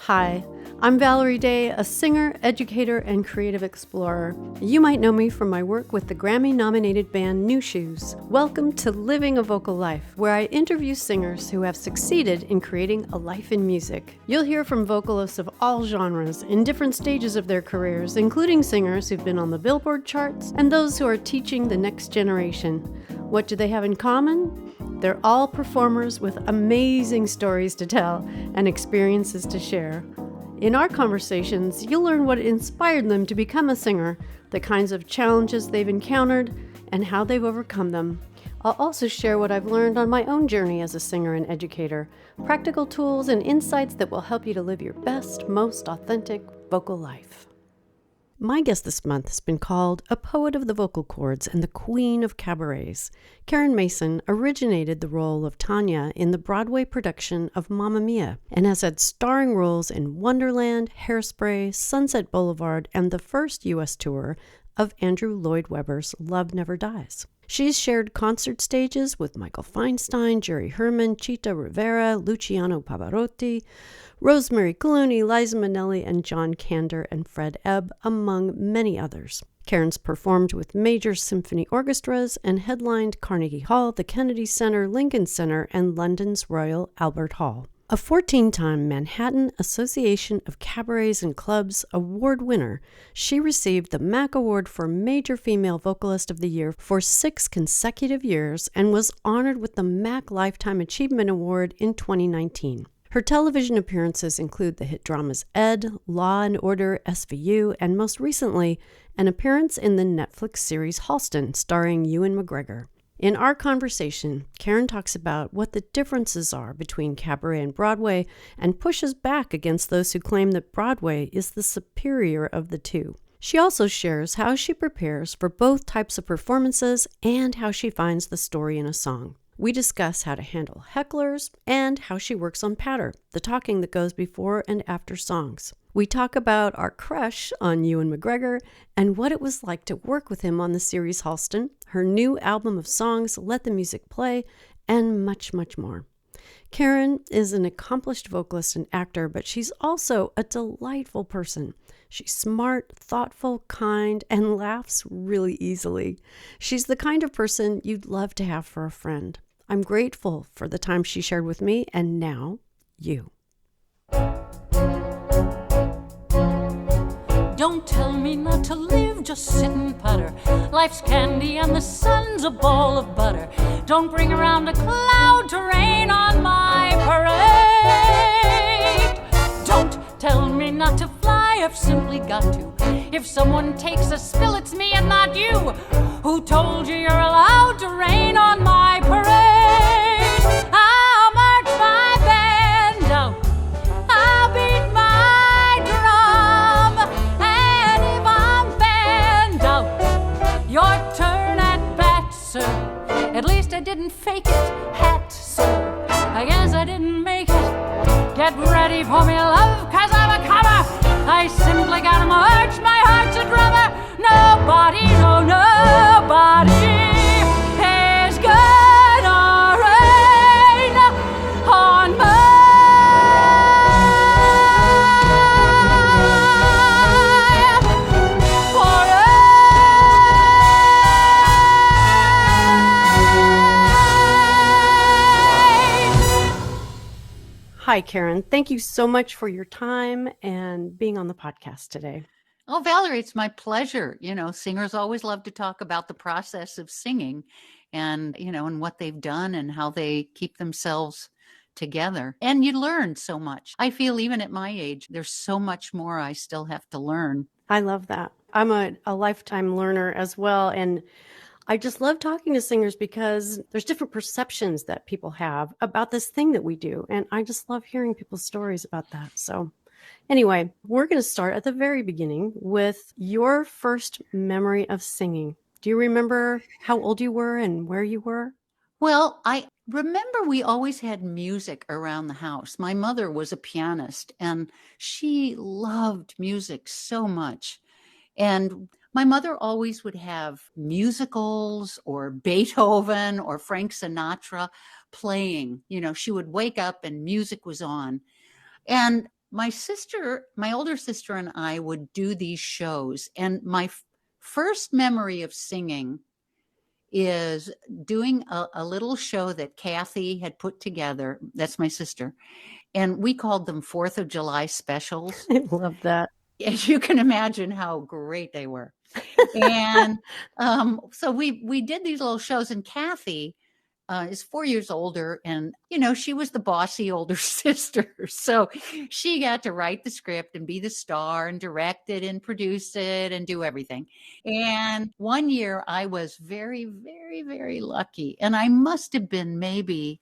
Hi, I'm Valerie Day, a singer, educator, and creative explorer. You might know me from my work with the Grammy-nominated band New Shoes. Welcome to Living a Vocal Life, where I interview singers who have succeeded in creating a life in music. You'll hear from vocalists of all genres in different stages of their careers, including singers who've been on the Billboard charts and those who are teaching the next generation. What do they have in common? They're all performers with amazing stories to tell and experiences to share. In our conversations, you'll learn what inspired them to become a singer, the kinds of challenges they've encountered, and how they've overcome them. I'll also share what I've learned on my own journey as a singer and educator, practical tools and insights that will help you to live your best, most authentic vocal life. My guest this month has been called a poet of the vocal cords and the Queen of Cabarets. Karen Mason originated the role of Tanya in the Broadway production of Mamma Mia and has had starring roles in Wonderland, Hairspray, Sunset Boulevard, and the first U.S. tour of Andrew Lloyd Webber's Love Never Dies. She's shared concert stages with Michael Feinstein, Herman, Chita Rivera, Luciano Pavarotti, Rosemary Clooney, Liza Minnelli, and John Kander and Fred Ebb, among many others. Karen's performed with major symphony orchestras and headlined Carnegie Hall, the Kennedy Center, Lincoln Center, and London's Royal Albert Hall. A 14-time Manhattan Association of Cabarets and Clubs award winner, she received the MAC Award for Major Female Vocalist of the Year for 6 consecutive years and was honored with the MAC Lifetime Achievement Award in 2019. Her television appearances include the hit dramas Ed, Law and Order, SVU, and most recently, an appearance in the Netflix series Halston, starring Ewan McGregor. In our conversation, Karen talks about what the differences are between cabaret and Broadway and pushes back against those who claim that Broadway is the superior of the two. She also shares how she prepares for both types of performances and how she finds the story in a song. We discuss how to handle hecklers and how she works on patter, the talking that goes before and after songs. We talk about our crush on Ewan McGregor and what it was like to work with him on the series Halston, her new album of songs, Let the Music Play, and much, much more. Karen is an accomplished vocalist and actor, but she's also a delightful person. She's smart, thoughtful, kind, and laughs really easily. She's the kind of person you'd love to have for a friend. I'm grateful for the time she shared with me, and now, you. Don't tell me not to live, just sit and putter. Life's candy and the sun's a ball of butter. Don't bring around a cloud to rain on my parade. Don't tell me not to fly, I've simply got to. If someone takes a spill, it's me and not you. Who told you you're allowed to rain on my parade? I'll march my band out, I'll beat my drum, and if I'm fanned out, your turn at bat, sir. At least I didn't fake it, hat, sir. I guess I didn't make it. Get ready for me, love, 'cause I'm a comer. I simply gotta march, my heart's a drummer. Nobody, no, nobody is gonna rain on my Hi, Karen. Thank you so much for your time and being on the podcast today. Oh, Valerie, it's my pleasure. You know, singers always love to talk about the process of singing and, and what they've done and how they keep themselves together. And you learn so much. I feel even at my age, there's so much more I still have to learn. I love that. I'm a lifetime learner as well. And I just love talking to singers because there's different perceptions that people have about this thing that we do. And I just love hearing people's stories about that. So anyway, we're going to start at the very beginning with your first memory of singing. Do you remember how old you were and where you were? Well, I remember we always had music around the house. My mother was a pianist and she loved music so much. And my mother always would have musicals or Beethoven or Frank Sinatra playing. She would wake up and music was on. And my older sister and I would do these shows. And my first memory of singing is doing a little show that Kathy had put together. That's my sister. And we called them 4th of July specials. I love that. As you can imagine how great they were. And so we did these little shows, and Kathy is 4 years older, and she was the bossy older sister, so she got to write the script and be the star and direct it and produce it and do everything. And one year I was very, very, very lucky, and I must have been maybe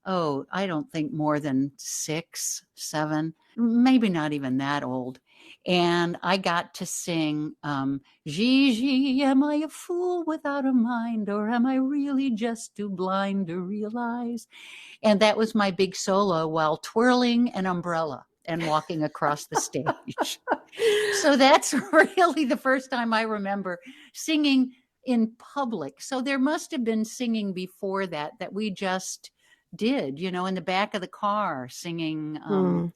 I don't think more than 6, 7, maybe not even that old. And I got to sing, Gigi, am I a fool without a mind, or am I really just too blind to realize? And that was my big solo while twirling an umbrella and walking across the stage. So that's really the first time I remember singing in public. So there must have been singing before that we just did, in the back of the car, singing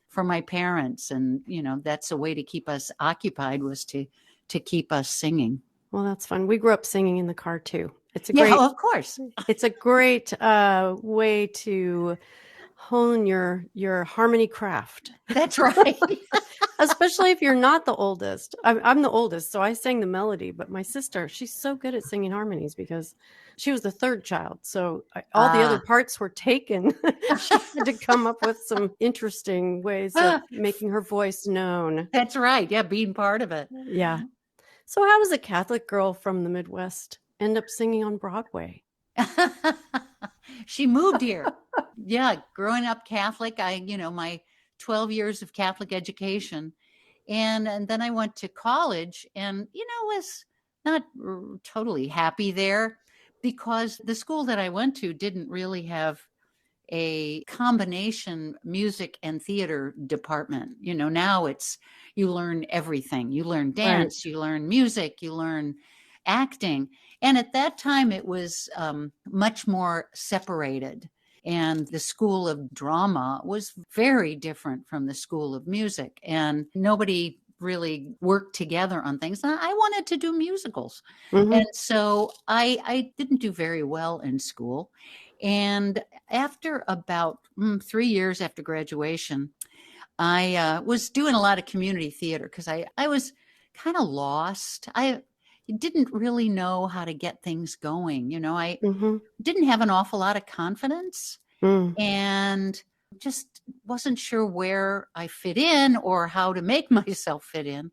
for my parents. And, that's a way to keep us occupied, was to keep us singing. Well, that's fun. We grew up singing in the car too. It's a great, of course. It's a great way to hone your harmony craft. That's right. Especially if you're not the oldest. I'm the oldest, so I sang the melody. But my sister, she's so good at singing harmonies because she was the third child. So all the other parts were taken. She had to come up with some interesting ways of making her voice known. That's right. Yeah, being part of it. Yeah. So how does a Catholic girl from the Midwest end up singing on Broadway? She moved here. Yeah, growing up Catholic, my 12 years of Catholic education. And then I went to college and, was not totally happy there because the school that I went to didn't really have a combination music and theater department. Now you learn everything. You learn dance, right. You learn music, you learn acting. And at that time it was much more separated. And the school of drama was very different from the school of music. And nobody really worked together on things. I wanted to do musicals. Mm-hmm. And so I didn't do very well in school. And after about 3 years after graduation, I was doing a lot of community theater because I was kind of lost. I didn't really know how to get things going. I didn't have an awful lot of confidence and just wasn't sure where I fit in or how to make myself fit in.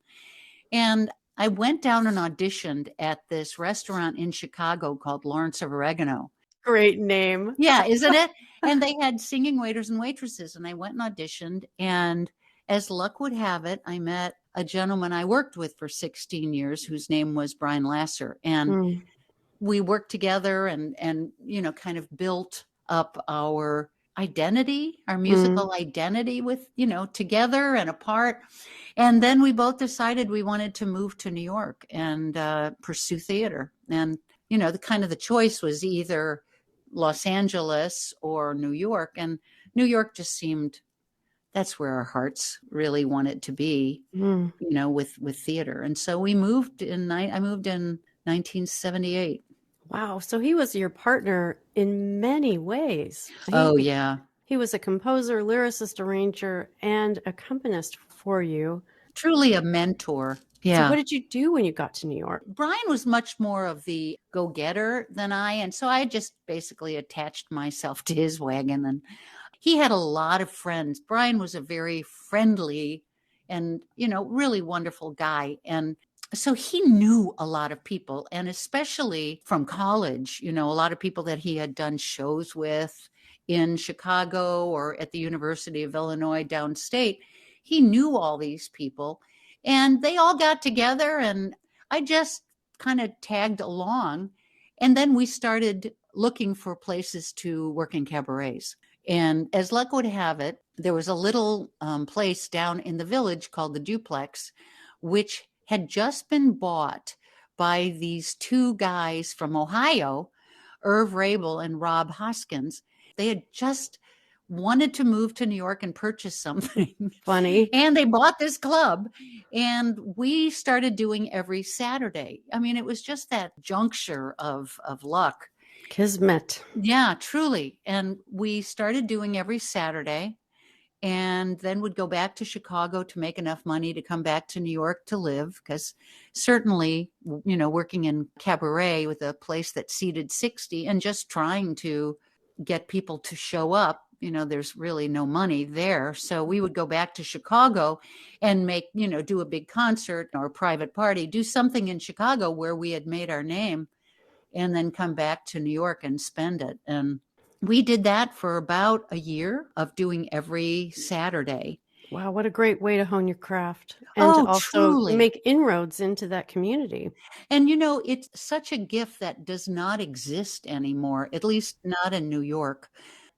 And I went down and auditioned at this restaurant in Chicago called Lawrence of Oregano. Great name. Yeah, isn't it? And they had singing waiters and waitresses. And I went and auditioned. And as luck would have it, I met a gentleman I worked with for 16 years whose name was Brian Lasser. And we worked together and kind of built up our identity, our musical identity with, together and apart. And then we both decided we wanted to move to New York and pursue theater. And, the choice was either Los Angeles or New York. And New York just seemed, that's where our hearts really wanted to be, with theater. And so I moved in 1978. Wow. So he was your partner in many ways. Yeah. He was a composer, lyricist, arranger, and accompanist for you. Truly a mentor. Yeah. So what did you do when you got to New York? Brian was much more of the go-getter than I. And so I just basically attached myself to his wagon. And he had a lot of friends. Brian was a very friendly and, really wonderful guy. And so he knew a lot of people, and especially from college, a lot of people that he had done shows with in Chicago or at the University of Illinois downstate. He knew all these people, and they all got together, and I just kind of tagged along. And then we started looking for places to work in cabarets. And as luck would have it, there was a little place down in the village called the Duplex, which had just been bought by these two guys from Ohio, Irv Rabel and Rob Hoskins. They had just wanted to move to New York and purchase something. Funny. And they bought this club, and we started doing every Saturday. I mean, it was just that juncture of luck. Kismet. Yeah, truly. And we started doing every Saturday, and then would go back to Chicago to make enough money to come back to New York to live. Because certainly, working in Cabaret with a place that seated 60 and just trying to get people to show up, there's really no money there. So we would go back to Chicago and make, do a big concert or a private party, do something in Chicago where we had made our name, and then come back to New York and spend it. And we did that for about a year of doing every Saturday. Wow, what a great way to hone your craft and to also truly make inroads into that community. And, it's such a gift that does not exist anymore, at least not in New York.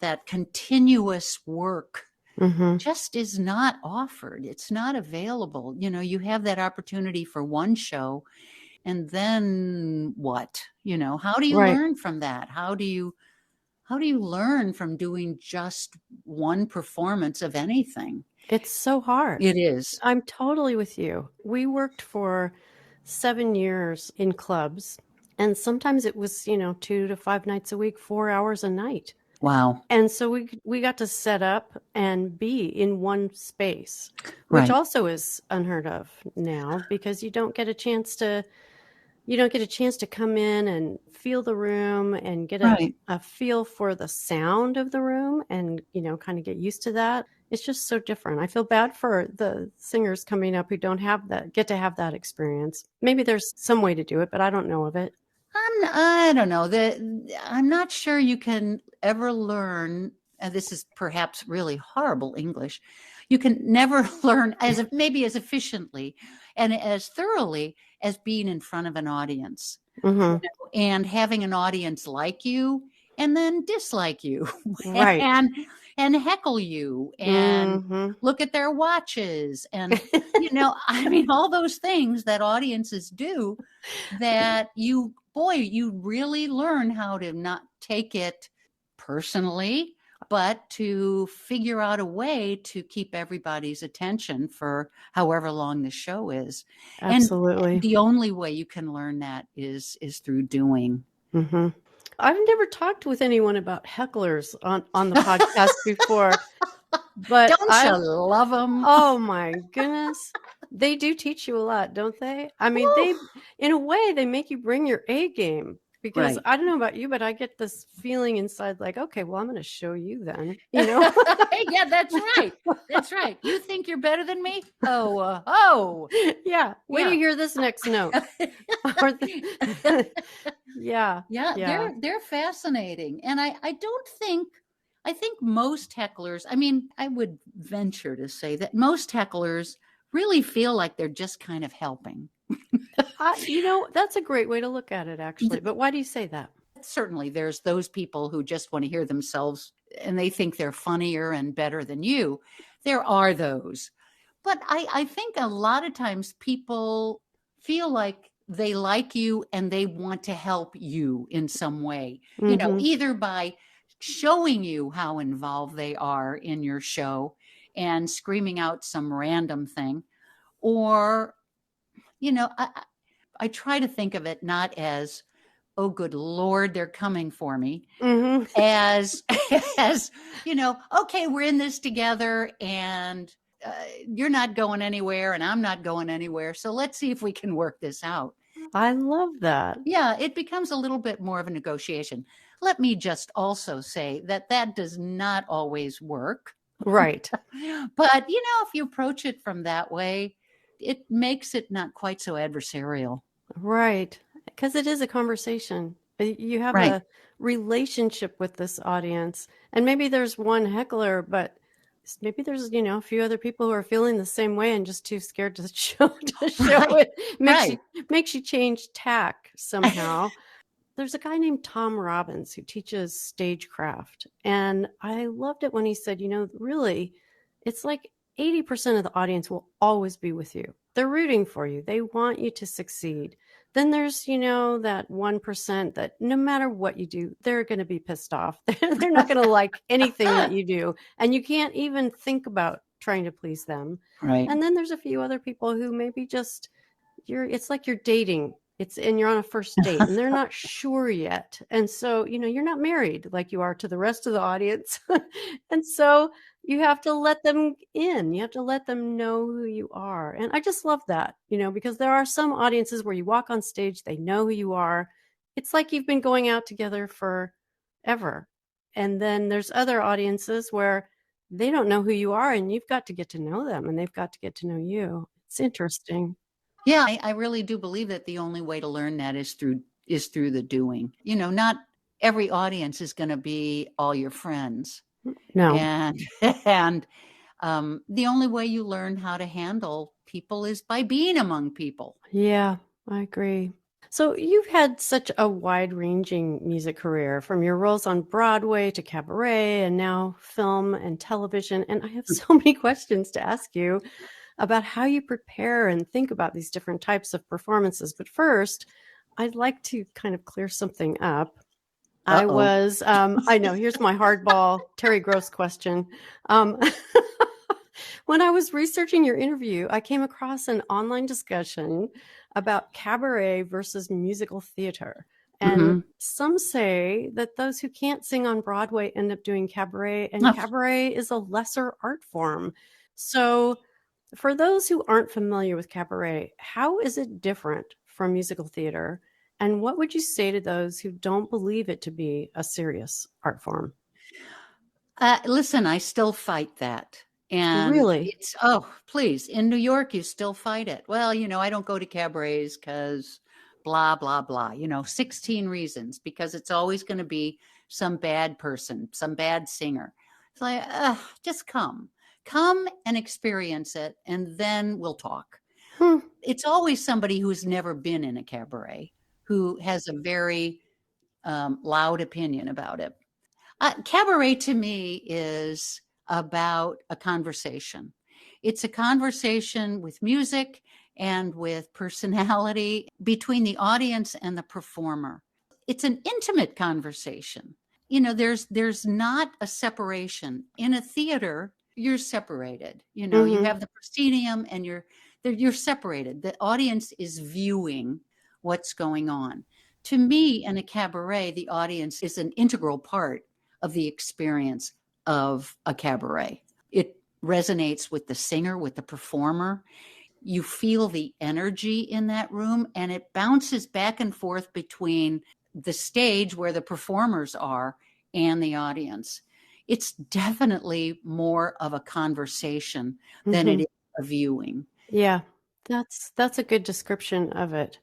That continuous work just is not offered. It's not available. You have that opportunity for one show, and then what? How do you learn from that? How do you learn from doing just one performance of anything? It's so hard. It is. I'm totally with you. We worked for 7 years in clubs, and sometimes it was, 2 to 5 nights a week, 4 hours a night. Wow. And so we got to set up and be in one space, which also is unheard of now, because you don't get a chance to come in and feel the room and get a feel for the sound of the room and, kind of get used to that. It's just so different. I feel bad for the singers coming up who don't get to have that experience. Maybe there's some way to do it, but I don't know of it. I don't know. I'm not sure you can ever learn, and this is perhaps really horrible English, you can never learn as efficiently and as thoroughly as being in front of an audience. And having an audience like you and then dislike you and heckle you and look at their watches and all those things that audiences do, that you really learn how to not take it personally, but to figure out a way to keep everybody's attention for however long the show is. Absolutely. And the only way you can learn that is through doing. I've never talked with anyone about hecklers on the podcast before, but don't you love them? Oh my goodness. They do teach you a lot, don't they? I mean, in a way, they make you bring your A game, because I don't know about you, but I get this feeling inside like, okay, well, I'm going to show you then, Yeah, that's right. That's right. You think you're better than me? Yeah. Wait till you hear this next note. Yeah. They're fascinating. And I think most hecklers, I would venture to say that most hecklers really feel like they're just kind of helping. That's a great way to look at it, actually. But why do you say that? Certainly, there's those people who just want to hear themselves and they think they're funnier and better than you. There are those. But I think a lot of times people feel like they like you and they want to help you in some way, either by showing you how involved they are in your show and screaming out some random thing, or, I try to think of it not as, oh, good Lord, they're coming for me, as, okay, we're in this together and you're not going anywhere and I'm not going anywhere. So let's see if we can work this out. I love that. Yeah, it becomes a little bit more of a negotiation. Let me just also say that does not always work. Right. But, if you approach it from that way, it makes it not quite so adversarial. Right. Because it is a conversation. You have a relationship with this audience. And maybe there's one heckler, but maybe there's, a few other people who are feeling the same way and just too scared to show it. Makes you change tack somehow. There's a guy named Tom Robbins who teaches stagecraft. And I loved it when he said, really, it's like 80% of the audience will always be with you. They're rooting for you. They want you to succeed. Then there's, that 1% that no matter what you do, they're going to be pissed off. They're not going to like anything that you do. And you can't even think about trying to please them. Right. And then there's a few other people who maybe just it's like you're dating. And you're on a first date and they're not sure yet. And so, you're not married like you are to the rest of the audience. And so you have to let them in. You have to let them know who you are. And I just love that, because there are some audiences where you walk on stage, they know who you are. It's like you've been going out together forever. And then there's other audiences where they don't know who you are and you've got to get to know them and they've got to get to know you. It's interesting. Yeah, I really do believe that the only way to learn that is through the doing. Not every audience is going to be all your friends. No. And the only way you learn how to handle people is by being among people. Yeah, I agree. So you've had such a wide-ranging music career, from your roles on Broadway to cabaret and now film and television. And I have so many questions to ask you about how you prepare and think about these different types of performances. But first, I'd like to kind of clear something up. I know, here's my hardball Terry Gross question. When I was researching your interview, I came across an online discussion about cabaret versus musical theater. And some say that those who can't sing on Broadway end up doing cabaret, and cabaret is a lesser art form. So for those who aren't familiar with cabaret, how is it different from musical theater? And what would you say to those who don't believe it to be a serious art form? Listen, I still fight that. And really? Please. In New York, you still fight it. Well, I don't go to cabarets because blah, blah, blah, 16 reasons, because it's always going to be some bad person, some bad singer. It's like, just come and experience it. And then we'll talk. It's always somebody who's never been in a cabaret who has a very loud opinion about it. Cabaret to me is about a conversation. It's a conversation with music and with personality between the audience and the performer. It's an intimate conversation. There's not a separation. In a theater, you're separated. You have the proscenium and you're separated. The audience is viewing what's going on. To me, in a cabaret, the audience is an integral part of the experience of a cabaret. It resonates with the singer, with the performer. You feel the energy in that room, and it bounces back and forth between the stage where the performers are and the audience. It's definitely more of a conversation than it is a viewing. Yeah, that's a good description of it.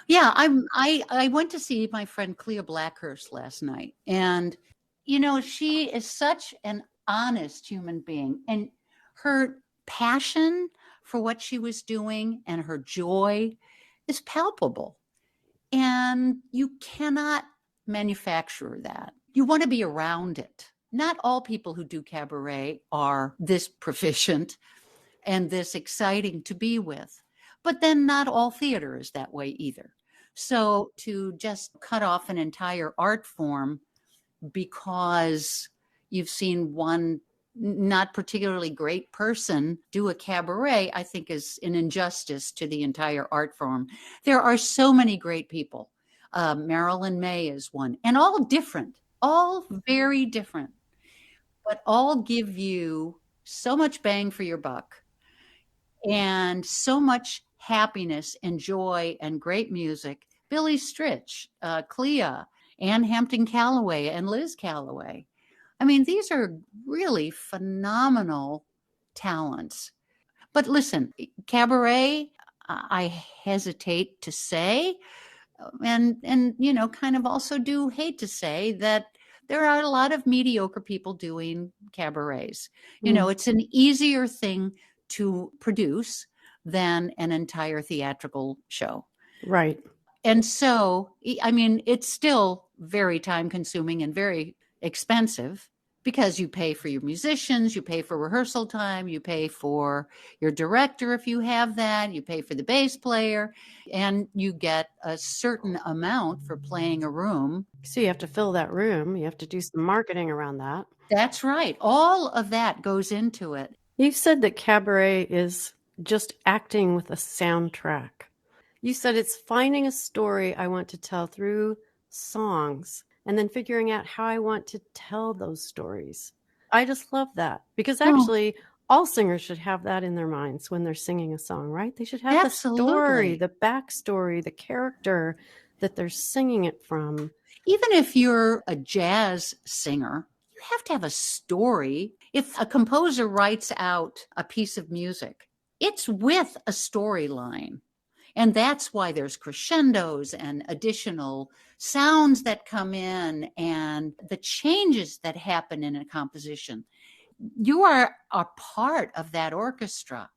Yeah, I went to see my friend Clea Blackhurst last night, and she is such an honest human being, and her passion for what she was doing and her joy is palpable, and you cannot manufacture that. You want to be around it. Not all people who do cabaret are this proficient and this exciting to be with. But then not all theater is that way either. So to just cut off an entire art form because you've seen one not particularly great person do a cabaret, I think is an injustice to the entire art form. There are so many great people. Marilyn May is one, and all different, all very different, but all give you so much bang for your buck and so much happiness and joy and great music. Billy Stritch, Clea, Ann Hampton Calloway, and Liz Calloway. I mean, these are really phenomenal talents. But listen, cabaret, I hesitate to say, and kind of also do hate to say that there are a lot of mediocre people doing cabarets. It's an easier thing to produce than an entire theatrical show. Right. And so, I mean, it's still very time consuming and very expensive because you pay for your musicians, you pay for rehearsal time, you pay for your director if you have that, you pay for the bass player, and you get a certain amount for playing a room. So you have to fill that room. You have to do some marketing around that. That's right. All of that goes into it. You said that cabaret is just acting with a soundtrack. You said it's finding a story I want to tell through songs and then figuring out how I want to tell those stories. I just love that because actually all singers should have that in their minds when they're singing a song, right? They should have the story, the backstory, the character that they're singing it from. Even if you're a jazz singer, you have to have a story. If a composer writes out a piece of music, it's with a storyline. And that's why there's crescendos and additional sounds that come in and the changes that happen in a composition. You are a part of that orchestra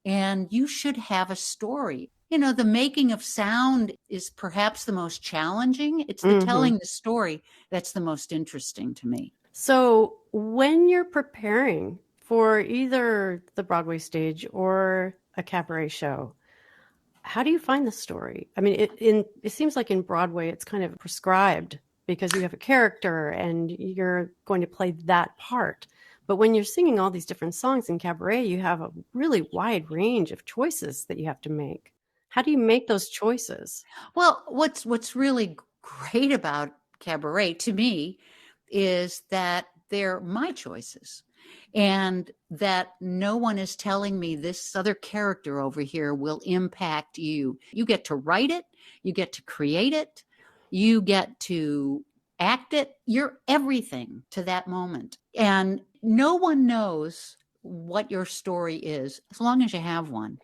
and you should have a story. You know, the making of sound is perhaps the most challenging. It's the telling the story that's the most interesting to me. So when you're preparing for either the Broadway stage or a cabaret show, how do you find the story? I mean, it seems like in Broadway, it's kind of prescribed because you have a character and you're going to play that part. But when you're singing all these different songs in cabaret, you have a really wide range of choices that you have to make. How do you make those choices? Well, what's really great about cabaret to me is that they're my choices. And that no one is telling me this other character over here will impact you. You get to write it. You get to create it. You get to act it. You're everything to that moment. And no one knows what your story is as long as you have one.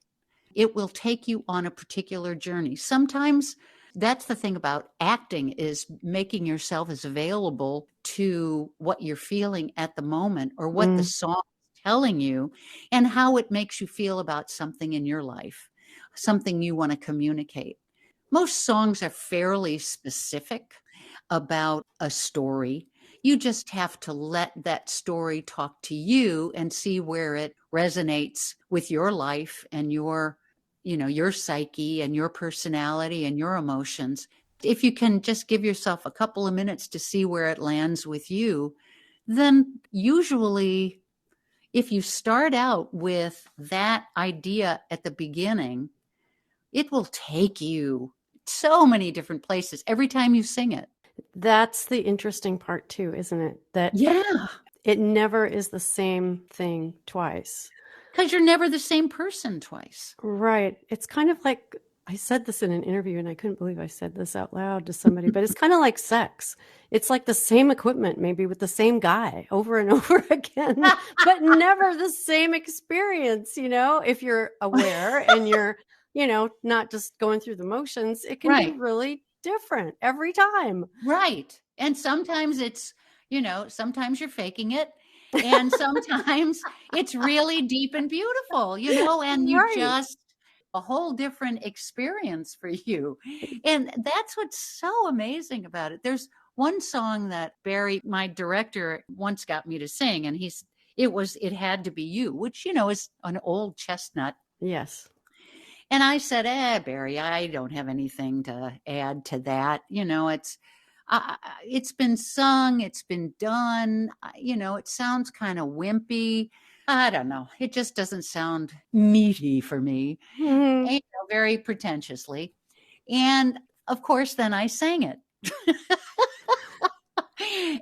It will take you on a particular journey. Sometimes that's the thing about acting is making yourself as available to what you're feeling at the moment or what the song is telling you and how it makes you feel about something in your life, something you want to communicate. Most songs are fairly specific about a story. You just have to let that story talk to you and see where it resonates with your life and your psyche and your personality and your emotions. If you can just give yourself a couple of minutes to see where it lands with you, then usually if you start out with that idea at the beginning, it will take you so many different places every time you sing it. That's the interesting part too, isn't it? That it never is the same thing twice. Because you're never the same person twice. Right. It's kind of like, I said this in an interview and I couldn't believe I said this out loud to somebody, but it's kind of like sex. It's like the same equipment, maybe with the same guy over and over again, but never the same experience. You know, if you're aware and you're, not just going through the motions, it can be really different every time. Right. And sometimes it's, sometimes you're faking it. And sometimes it's really deep and beautiful, and you just a whole different experience for you. And that's what's so amazing about it. There's one song that Barry, my director, once got me to sing, and it had to be you, which, is an old chestnut. Yes. And I said, Barry, I don't have anything to add to that. It's been sung, it's been done, it sounds kind of wimpy. I don't know. It just doesn't sound meaty for me, very pretentiously. And of course, then I sang it.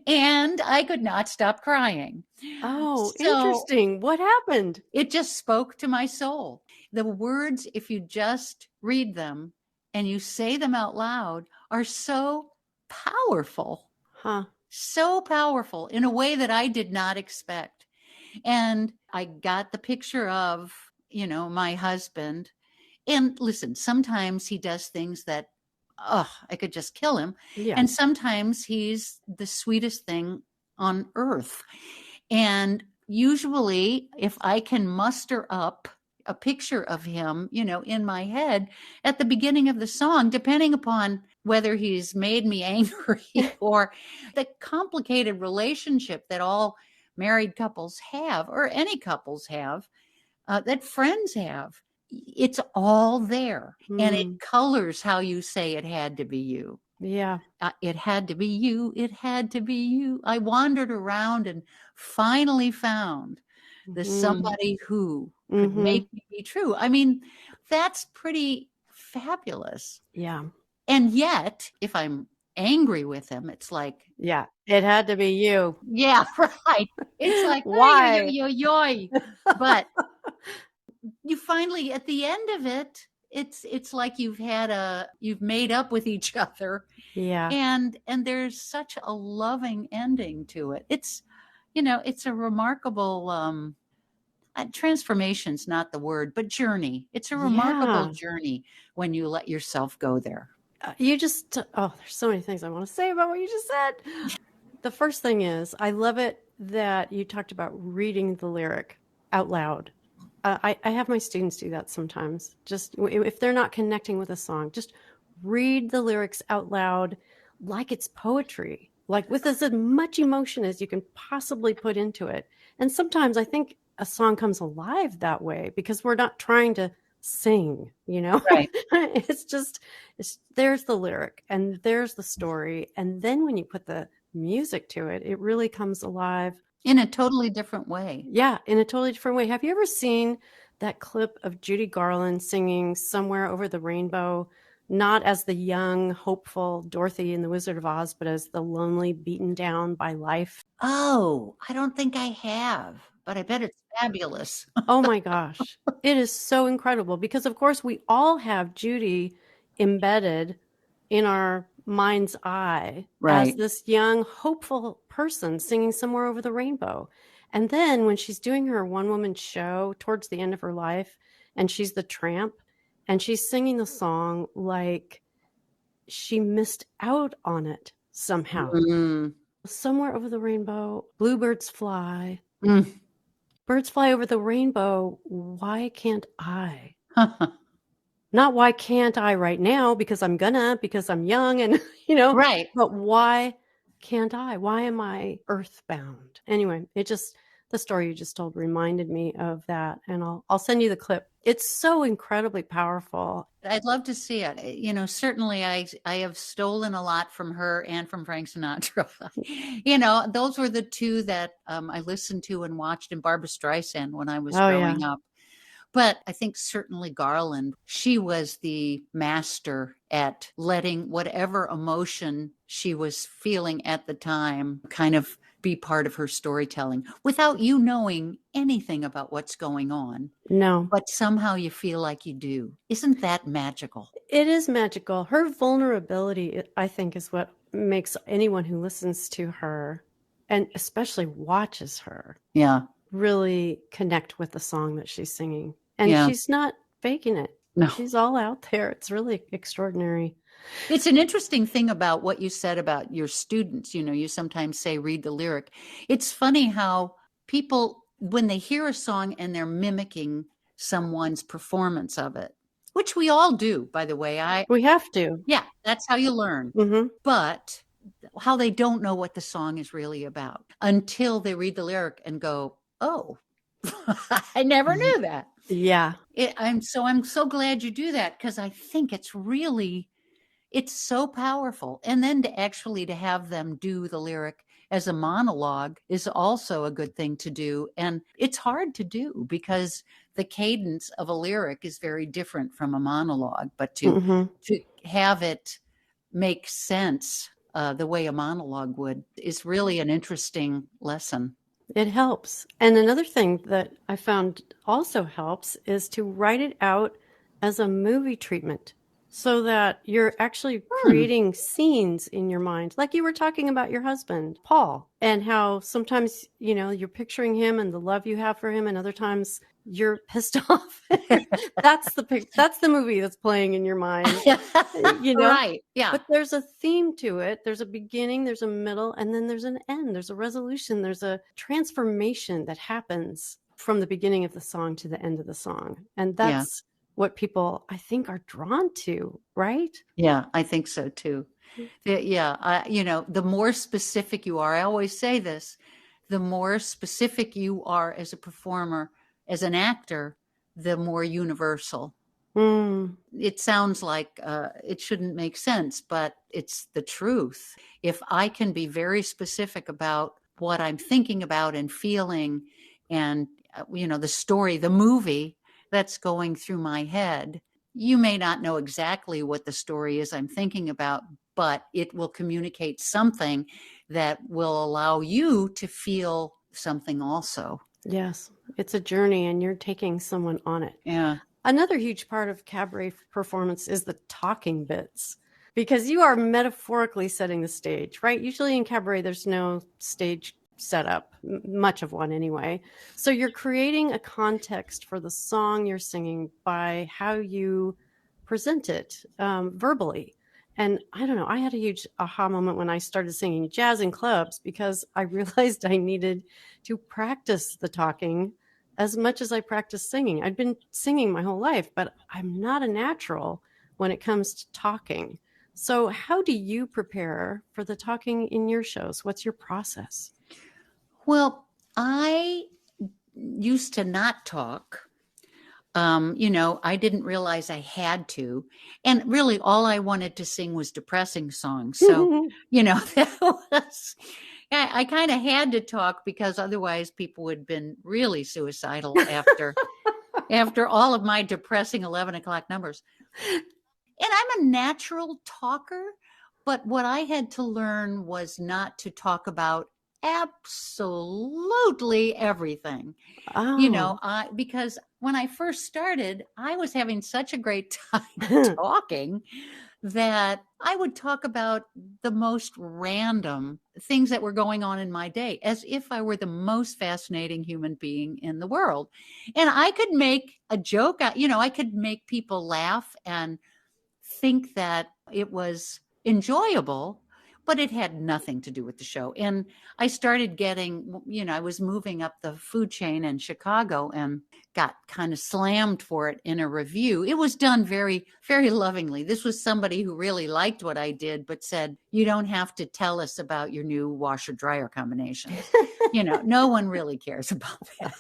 And I could not stop crying. Oh, interesting. What happened? It just spoke to my soul. The words, if you just read them and you say them out loud, are so powerful. So powerful in a way that I did not expect. And I got the picture of, my husband. And listen, sometimes he does things that, I could just kill him. Yeah. And sometimes he's the sweetest thing on earth. And usually if I can muster up a picture of him, in my head at the beginning of the song, depending upon whether he's made me angry or the complicated relationship that all married couples have, or any couples have, that friends have. It's all there, and it colors how you say it had to be you. Yeah. It had to be you. It had to be you. I wandered around and finally found the somebody who could make me be true. I mean, that's pretty fabulous. Yeah. And yet, if I'm angry with him, it's like, yeah, it had to be you. Yeah, right. It's like, why? Yoy. But you finally, at the end of it, it's like you've made up with each other. Yeah. And there's such a loving ending to it. It's, it's a remarkable, transformation's not the word, but journey. It's a remarkable journey when you let yourself go there. There's so many things I want to say about what you just said. The first thing is, I love it that you talked about reading the lyric out loud. I have my students do that sometimes. Just if they're not connecting with a song, just read the lyrics out loud like it's poetry, like with as much emotion as you can possibly put into it. And sometimes I think a song comes alive that way because we're not trying to sing, Right. There's the lyric and there's the story. And then when you put the music to it, it really comes alive. In a totally different way. Yeah, in a totally different way. Have you ever seen that clip of Judy Garland singing Somewhere Over the Rainbow, not as the young, hopeful Dorothy in The Wizard of Oz, but as the lonely, beaten down by life? Oh, I don't think I have, but I bet it's fabulous. Oh my gosh. It is so incredible because, of course, we all have Judy embedded in our mind's eye as this young, hopeful person singing Somewhere Over the Rainbow. And then when she's doing her one-woman show towards the end of her life, and she's the tramp, and she's singing the song like she missed out on it somehow. Somewhere over the rainbow, bluebirds fly. Birds fly over the rainbow. Why can't I? Not why can't I right now because I'm young and, Right. But why can't I? Why am I earthbound? Anyway, the story you just told reminded me of that. And I'll send you the clip. It's so incredibly powerful. I'd love to see it. Certainly I have stolen a lot from her and from Frank Sinatra. Those were the two that I listened to and watched, and Barbra Streisand when I was growing up. But I think certainly Garland, she was the master at letting whatever emotion she was feeling at the time kind of be part of her storytelling without you knowing anything about what's going on. No. But somehow you feel like you do. Isn't that magical? It is magical. Her vulnerability, I think, is what makes anyone who listens to her and especially watches her really connect with the song that she's singing. And she's not faking it. No. She's all out there. It's really extraordinary. It's an interesting thing about what you said about your students. You sometimes say, read the lyric. It's funny how people, when they hear a song and they're mimicking someone's performance of it, which we all do, by the way. We have to. Yeah, that's how you learn. Mm-hmm. But how they don't know what the song is really about until they read the lyric and go, oh, I never knew that. Yeah. I'm so glad you do that because I think it's so powerful. And then to have them do the lyric as a monologue is also a good thing to do. And it's hard to do because the cadence of a lyric is very different from a monologue, but to have it make sense the way a monologue would is really an interesting lesson. It helps. And another thing that I found also helps is to write it out as a movie treatment so that you're actually creating scenes in your mind. Like you were talking about your husband, Paul, and how sometimes, you're picturing him and the love you have for him. And other times you're pissed off. That's the movie that's playing in your mind, Right. Yeah. But there's a theme to it. There's a beginning, there's a middle, and then there's an end. There's a resolution. There's a transformation that happens from the beginning of the song to the end of the song. And Yeah. that's what people, I think, are drawn to, right? Yeah, I think so too. The more specific you are, I always say this, the more specific you are as a performer, as an actor, the more universal. It sounds like it shouldn't make sense, but it's the truth. If I can be very specific about what I'm thinking about and feeling and, the story, the movie that's going through my head, you may not know exactly what the story is I'm thinking about, but it will communicate something that will allow you to feel something also. Yes, it's a journey and you're taking someone on it. Yeah. Another huge part of cabaret performance is the talking bits, because you are metaphorically setting the stage, right? Usually in cabaret, there's no stage setup, much of one anyway. So you're creating a context for the song you're singing by how you present it verbally. And I don't know, I had a huge aha moment when I started singing jazz in clubs, because I realized I needed to practice the talking as much as I practiced singing. I'd been singing my whole life, but I'm not a natural when it comes to talking. So how do you prepare for the talking in your shows? What's your process? Well, I used to not talk. I didn't realize I had to. And really all I wanted to sing was depressing songs. So, that was, I kind of had to talk, because otherwise people would have been really suicidal after all of my depressing 11 o'clock numbers. And I'm a natural talker, but what I had to learn was not to talk about absolutely everything. Because when I first started, I was having such a great time talking that I would talk about the most random things that were going on in my day, as if I were the most fascinating human being in the world. And I could make a joke, I could make people laugh and think that it was enjoyable, but it had nothing to do with the show. And I started getting, I was moving up the food chain in Chicago and got kind of slammed for it in a review. It was done very, very lovingly. This was somebody who really liked what I did, but said, you don't have to tell us about your new washer dryer combination. No one really cares about that.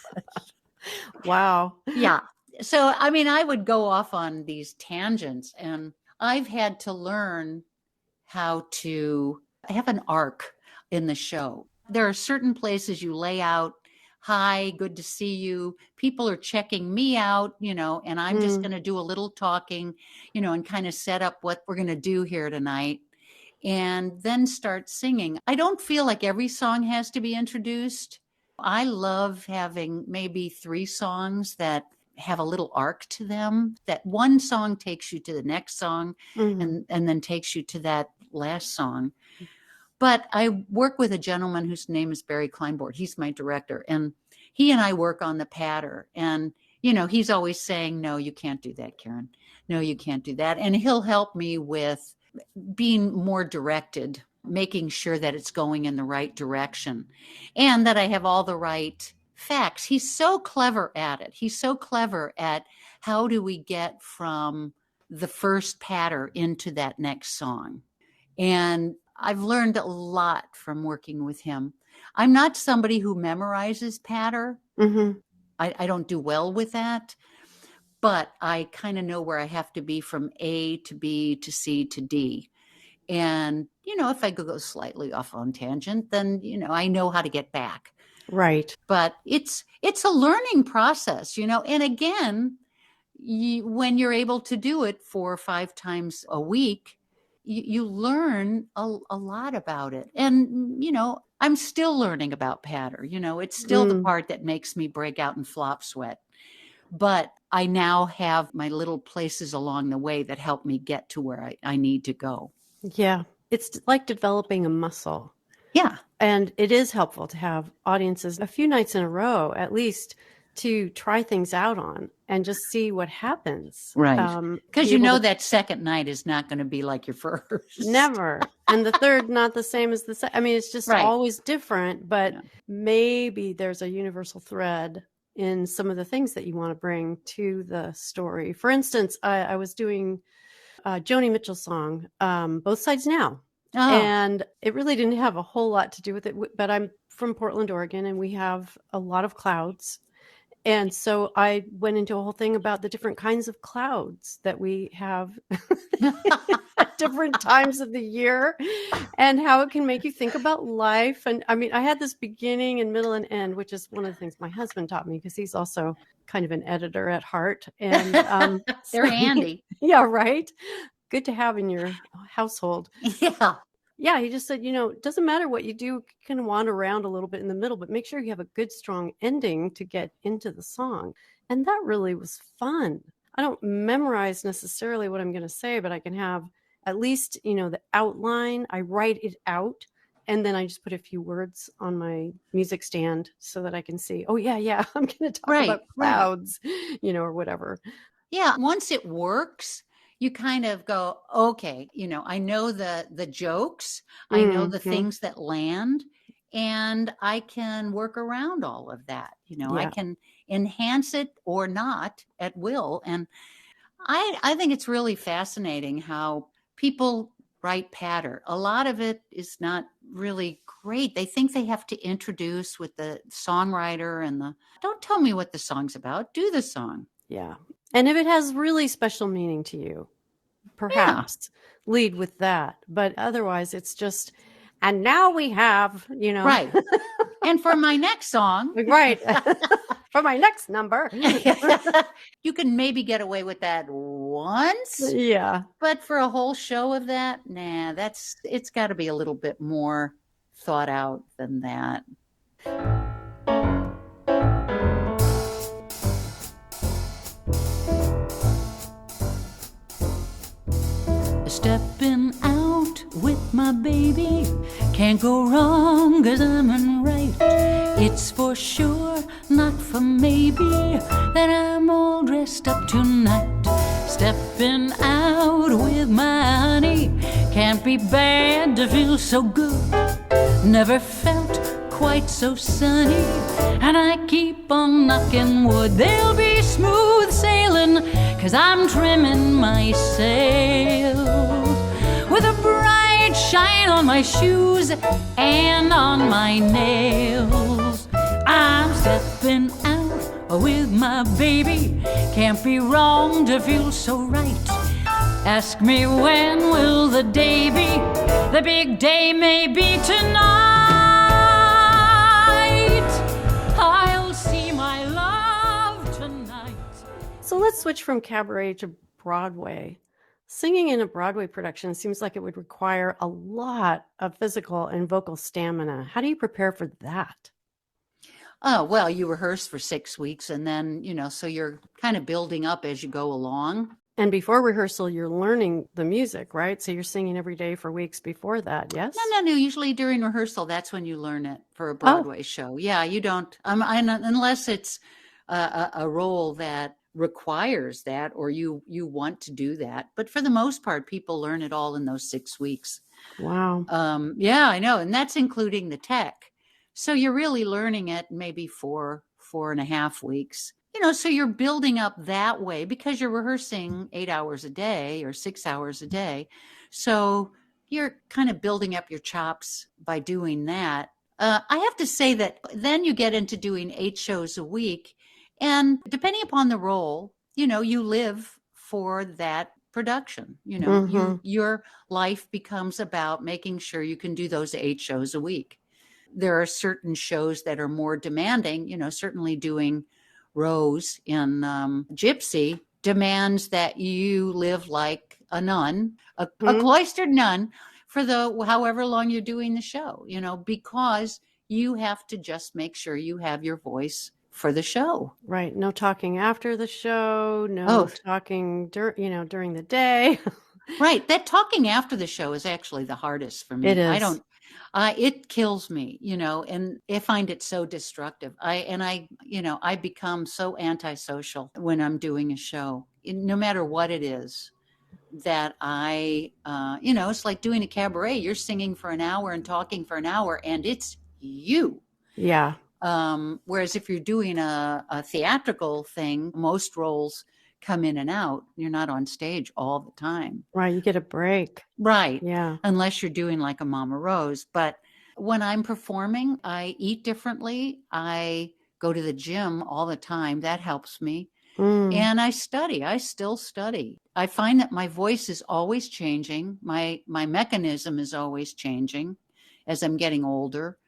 Wow. Yeah. So, I would go off on these tangents, and I've had to learn how to have an arc in the show. There are certain places you lay out, hi, good to see you. People are checking me out, and I'm just going to do a little talking, and kind of set up what we're going to do here tonight, and then start singing. I don't feel like every song has to be introduced. I love having maybe 3 songs that have a little arc to them, that one song takes you to the next song and then takes you to that last song. But I work with a gentleman whose name is Barry Kleinbord. He's my director, and he and I work on the patter. And, he's always saying, no, you can't do that, Karen. No, you can't do that. And he'll help me with being more directed, making sure that it's going in the right direction and that I have all the right facts. He's so clever at it. He's so clever at how do we get from the first patter into that next song. And I've learned a lot from working with him. I'm not somebody who memorizes patter. I don't do well with that, but I kind of know where I have to be from A to B to C to D. And, if I go slightly off on tangent, then, I know how to get back. Right. But it's a learning process, and again, when you're able to do it 4 or 5 times a week, you learn a lot about it. And, I'm still learning about patter. It's still the part that makes me break out in flop sweat. But I now have my little places along the way that help me get to where I need to go. Yeah. It's like developing a muscle. Yeah. And it is helpful to have audiences a few nights in a row, at least, to try things out on and just see what happens. Right. Because that second night is not going to be like your first. Never. And the third, not the same as the second. It's just always different, but maybe there's a universal thread in some of the things that you want to bring to the story. For instance, I was doing Joni Mitchell's song, Both Sides Now. Oh, And it really didn't have a whole lot to do with it, but I'm from Portland, Oregon, and we have a lot of clouds. And so I went into a whole thing about the different kinds of clouds that we have at different times of the year and how it can make you think about life. And I mean, I had this beginning and middle and end, which is one of the things my husband taught me because he's also kind of an editor at heart. And they're handy. Yeah, right. Good to have in your household. Yeah. Yeah, he just said, it doesn't matter what you do, you can wander around a little bit in the middle, but make sure you have a good, strong ending to get into the song. And that really was fun. I don't memorize necessarily what I'm going to say, but I can have at least, the outline. I write it out, and then I just put a few words on my music stand so that I can see, oh, yeah, I'm going to talk about clouds, or whatever. Yeah, once it works, you kind of go, okay, I know the jokes, I know the things that land, and I can work around all of that. I can enhance it or not at will. And I think it's really fascinating how people write patter. A lot of it is not really great. They think they have to introduce with the songwriter and don't tell me what the song's about, do the song. Yeah. And if it has really special meaning to you, perhaps lead with that. But otherwise, it's just, and now we have, Right. And for my next song. Right. For my next number. You can maybe get away with that once. Yeah. But for a whole show of that, nah, it's got to be a little bit more thought out than that. Stepping out with my baby, can't go wrong 'cause I'm in right. It's for sure, not for maybe, that I'm all dressed up tonight. Stepping out with my honey, can't be bad to feel so good. Never felt quite so sunny, and I keep on knocking wood. They'll be smooth sailing 'cause I'm trimming my sails with a bright shine on my shoes and on my nails. I'm stepping out with my baby, can't be wrong to feel so right. Ask me when will the day be, the big day may be tonight. I'll see my love tonight. So let's switch from cabaret to Broadway. Singing in a Broadway production seems like it would require a lot of physical and vocal stamina. How do you prepare for that? Oh, well, you rehearse for 6 weeks and then, so you're kind of building up as you go along. And before rehearsal, you're learning the music, right? So you're singing every day for weeks before that, yes? No. Usually during rehearsal, that's when you learn it for a Broadway show. Yeah, you don't, unless it's a role that requires that or you want to do that. But for the most part, people learn it all in those 6 weeks. Wow. Yeah, I know. And that's including the tech. So you're really learning it maybe 4.5 weeks. So you're building up that way because you're rehearsing 8 hours a day or 6 hours a day. So you're kind of building up your chops by doing that. I have to say that then you get into doing 8 shows a week. And depending upon the role, you live for that production. Your life becomes about making sure you can do those 8 shows a week. There are certain shows that are more demanding, certainly doing Rose in Gypsy demands that you live like a nun, a cloistered nun for however long you're doing the show, because you have to just make sure you have your voice for the show. Right. No talking after the show, no talking during the day. Right. That talking after the show is actually the hardest for me. It is. It kills me, and I find it so destructive. I become so antisocial when I'm doing a show, no matter what it is, that it's like doing a cabaret. You're singing for an hour and talking for an hour, and it's you. Yeah. Whereas if you're doing a theatrical thing, most roles come in and out. You're not on stage all the time. Right. You get a break. Right. Yeah. Unless you're doing like a Mama Rose. But when I'm performing, I eat differently. I go to the gym all the time. That helps me. And I study. I still study. I find that my voice is always changing. My mechanism is always changing as I'm getting older.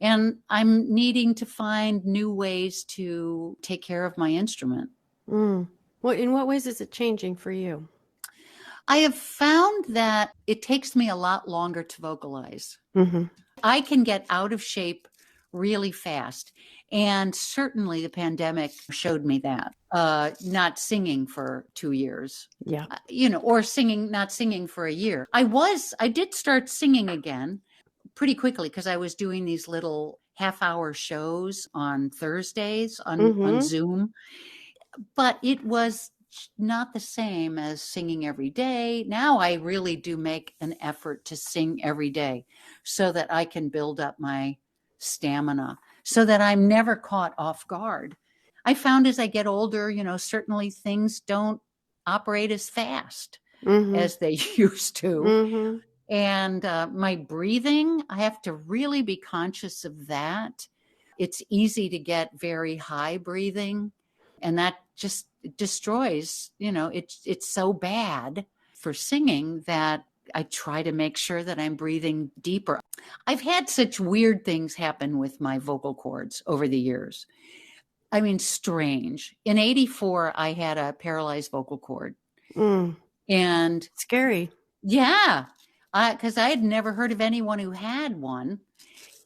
And I'm needing to find new ways to take care of my instrument. Well, in what ways is it changing for you? I have found that it takes me a lot longer to vocalize. I can get out of shape really fast. And certainly the pandemic showed me that. Not singing for 2 years. Yeah. Or not singing for a year. I did start singing again pretty quickly because I was doing these little half-hour shows on Thursdays on Zoom. But it was not the same as singing every day. Now I really do make an effort to sing every day so that I can build up my stamina, so that I'm never caught off guard. I found as I get older, certainly things don't operate as fast as they used to. And my breathing, I have to really be conscious of that. It's easy to get very high breathing, and that just destroys, it's so bad for singing that I try to make sure that I'm breathing deeper. I've had such weird things happen with my vocal cords over the years. I mean, strange. In 1984, I had a paralyzed vocal cord. And scary. Yeah, because I had never heard of anyone who had one.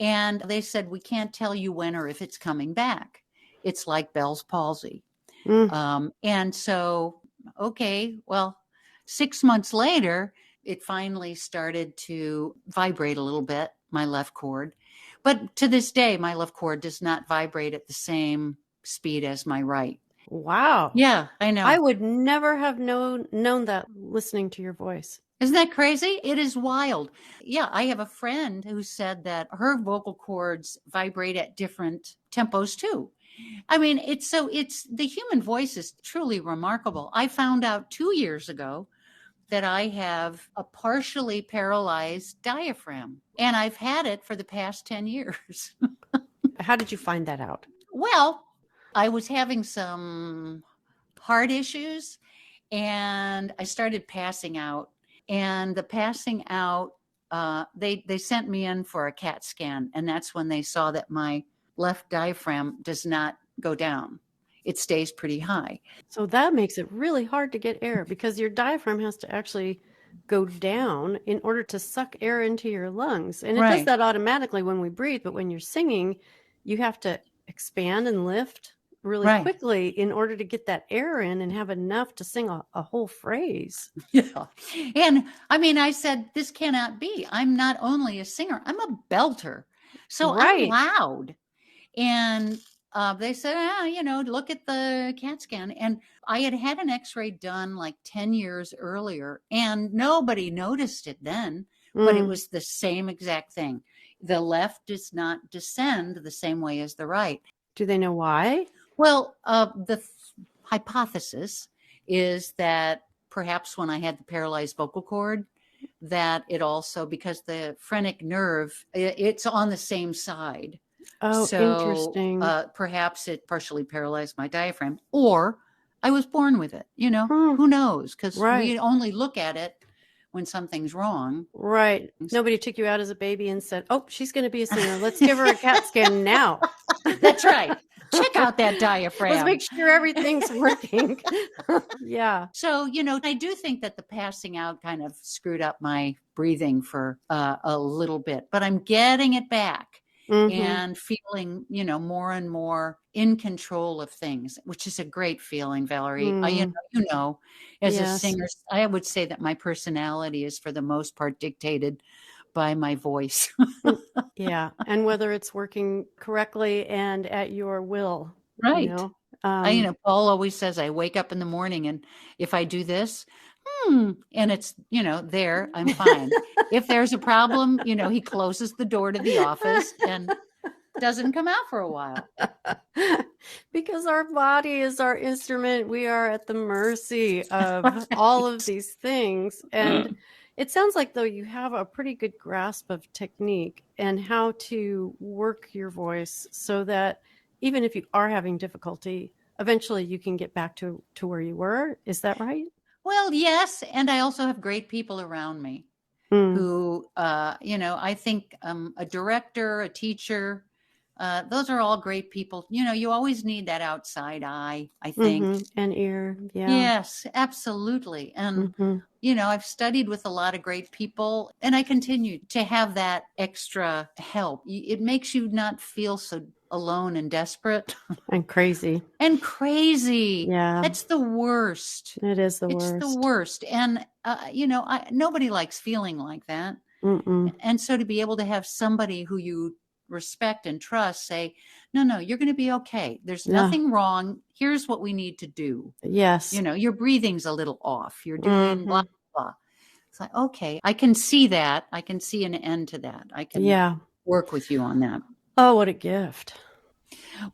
And they said, we can't tell you when or if it's coming back. It's like Bell's palsy. And so, okay, well, 6 months later, it finally started to vibrate a little bit, my left cord. But to this day, my left cord does not vibrate at the same speed as my right. Wow. Yeah, I know. I would never have known that listening to your voice. Isn't that crazy? It is wild. Yeah, I have a friend who said that her vocal cords vibrate at different tempos too. I mean, it's the human voice is truly remarkable. I found out 2 years ago that I have a partially paralyzed diaphragm, and I've had it for the past 10 years. How did you find that out? Well, I was having some heart issues, and I started passing out. And the passing out, they sent me in for a CAT scan, and that's when they saw that my left diaphragm does not go down. It stays pretty high. So that makes it really hard to get air because your diaphragm has to actually go down in order to suck air into your lungs. And it does that automatically when we breathe. But when you're singing, you have to expand and lift really quickly in order to get that air in and have enough to sing a whole phrase. Yeah. And I mean, I said, this cannot be. I'm not only a singer, I'm a belter. So I'm loud. And they said, look at the CAT scan. And I had an x-ray done like 10 years earlier, and nobody noticed it then, but it was the same exact thing. The left does not descend the same way as the right. Do they know why? Well, the hypothesis is that perhaps when I had the paralyzed vocal cord, that it also, because the phrenic nerve, it's on the same side. Oh, so, interesting. Perhaps it partially paralyzed my diaphragm, or I was born with it. Who knows? Because we only look at it when something's wrong. Right. Nobody took you out as a baby and said, oh, she's going to be a singer. Let's give her a CAT scan now. That's right. Check out that diaphragm. Let's make sure everything's working. Yeah. So, I do think that the passing out kind of screwed up my breathing for a little bit, but I'm getting it back. And feeling, more and more in control of things, which is a great feeling, Valerie. As a singer, I would say that my personality is for the most part dictated by my voice. Yeah. And whether it's working correctly and at your will. Right. Paul always says I wake up in the morning and if I do this, and it's, there, I'm fine. If there's a problem, he closes the door to the office and doesn't come out for a while. Because our body is our instrument. We are at the mercy of all of these things. And it sounds like, though, you have a pretty good grasp of technique and how to work your voice so that even if you are having difficulty, eventually you can get back to where you were. Is that right? Well, yes. And I also have great people around me who, I think a director, a teacher, those are all great people. You always need that outside eye, I think. And ear. Yeah. Yes, absolutely. And, I've studied with a lot of great people, and I continue to have that extra help. It makes you not feel so alone and desperate. And crazy. Yeah. That's the worst. It is the worst. It's the worst. And, nobody likes feeling like that. And so to be able to have somebody who you respect and trust say, no, you're going to be okay. There's nothing wrong. Here's what we need to do. Yes. Your breathing's a little off. You're doing blah, blah. It's like, okay, I can see that. I can see an end to that. I can work with you on that. Oh, what a gift.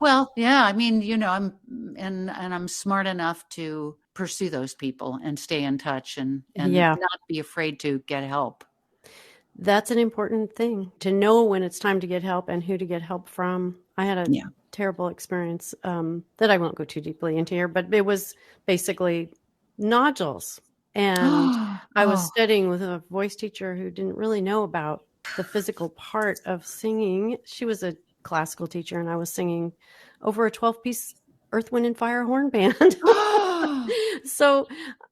Well, yeah, I mean, I'm smart enough to pursue those people and stay in touch and not be afraid to get help. That's an important thing, to know when it's time to get help and who to get help from. I had a terrible experience that I won't go too deeply into here, but it was basically nodules. And I was studying with a voice teacher who didn't really know about the physical part of singing. She was a classical teacher, and I was singing over a 12-piece Earth, Wind, and Fire horn band. So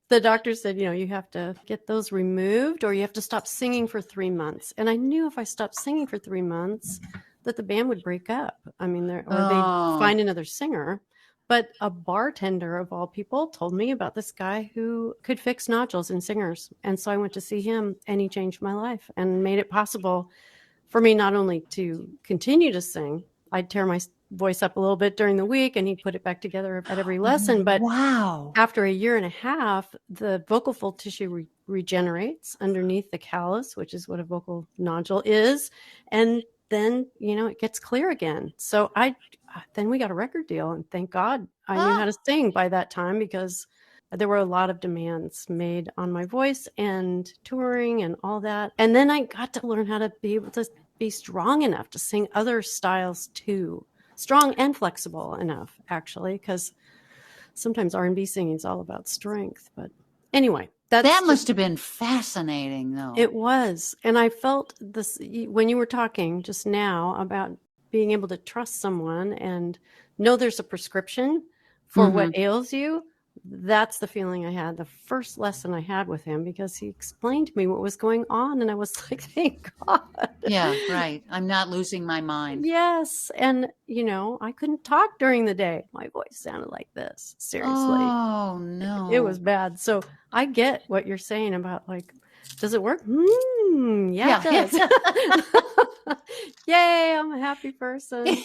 the doctor said, you have to get those removed or you have to stop singing for 3 months. And I knew if I stopped singing for 3 months that the band would break up. I mean, they'd find another singer. But a bartender of all people told me about this guy who could fix nodules in singers. And so I went to see him, and he changed my life and made it possible for me not only to continue to sing. I'd tear my voice up a little bit during the week, and he'd put it back together at every lesson. But after a year and a half, the vocal fold tissue regenerates underneath the callus, which is what a vocal nodule is. And then, it gets clear again. So then we got a record deal, and thank God I knew how to sing by that time, because there were a lot of demands made on my voice and touring and all that. And then I got to learn how to be able to be strong enough to sing other styles too. Strong and flexible enough, actually, because sometimes R&B singing is all about strength. But anyway, that must have been fascinating, though. It was. And I felt this when you were talking just now about being able to trust someone and know there's a prescription for what ails you. That's the feeling I had the first lesson I had with him, because he explained to me what was going on. And I was like, thank God. Yeah, right. I'm not losing my mind. Yes. And, I couldn't talk during the day. My voice sounded like this. Seriously. Oh, no. It was bad. So I get what you're saying about, like, does it work? Yeah, it does. Yay, I'm a happy person.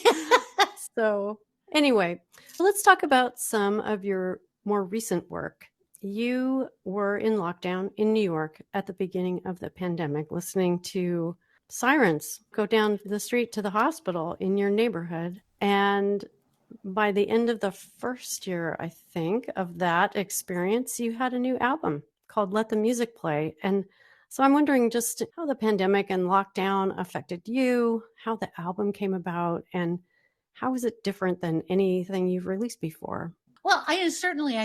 So anyway, let's talk about some of your more recent work. You were in lockdown in New York at the beginning of the pandemic, listening to sirens go down the street to the hospital in your neighborhood. And by the end of the first year, I think, of that experience, you had a new album called Let the Music Play. And so I'm wondering just how the pandemic and lockdown affected you, how the album came about, and how is it different than anything you've released before? Well, I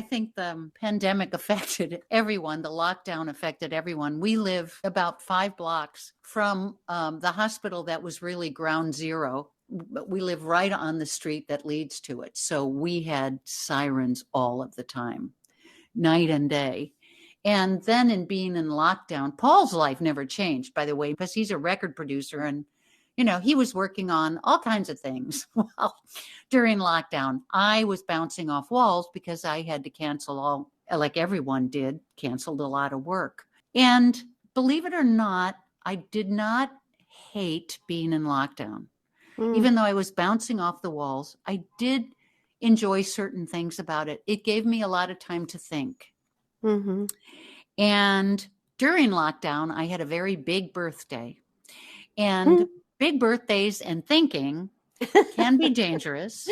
think the pandemic affected everyone. The lockdown affected everyone. We live about 5 blocks from the hospital that was really ground zero. But we live right on the street that leads to it. So we had sirens all of the time, night and day. And then in being in lockdown, Paul's life never changed, by the way, because he's a record producer and he was working on all kinds of things. Well, during lockdown, I was bouncing off walls because I had to cancel like everyone did, canceled a lot of work. And believe it or not, I did not hate being in lockdown. Even though I was bouncing off the walls, I did enjoy certain things about it. It gave me a lot of time to think. And during lockdown, I had a very big birthday. And big birthdays and thinking can be dangerous.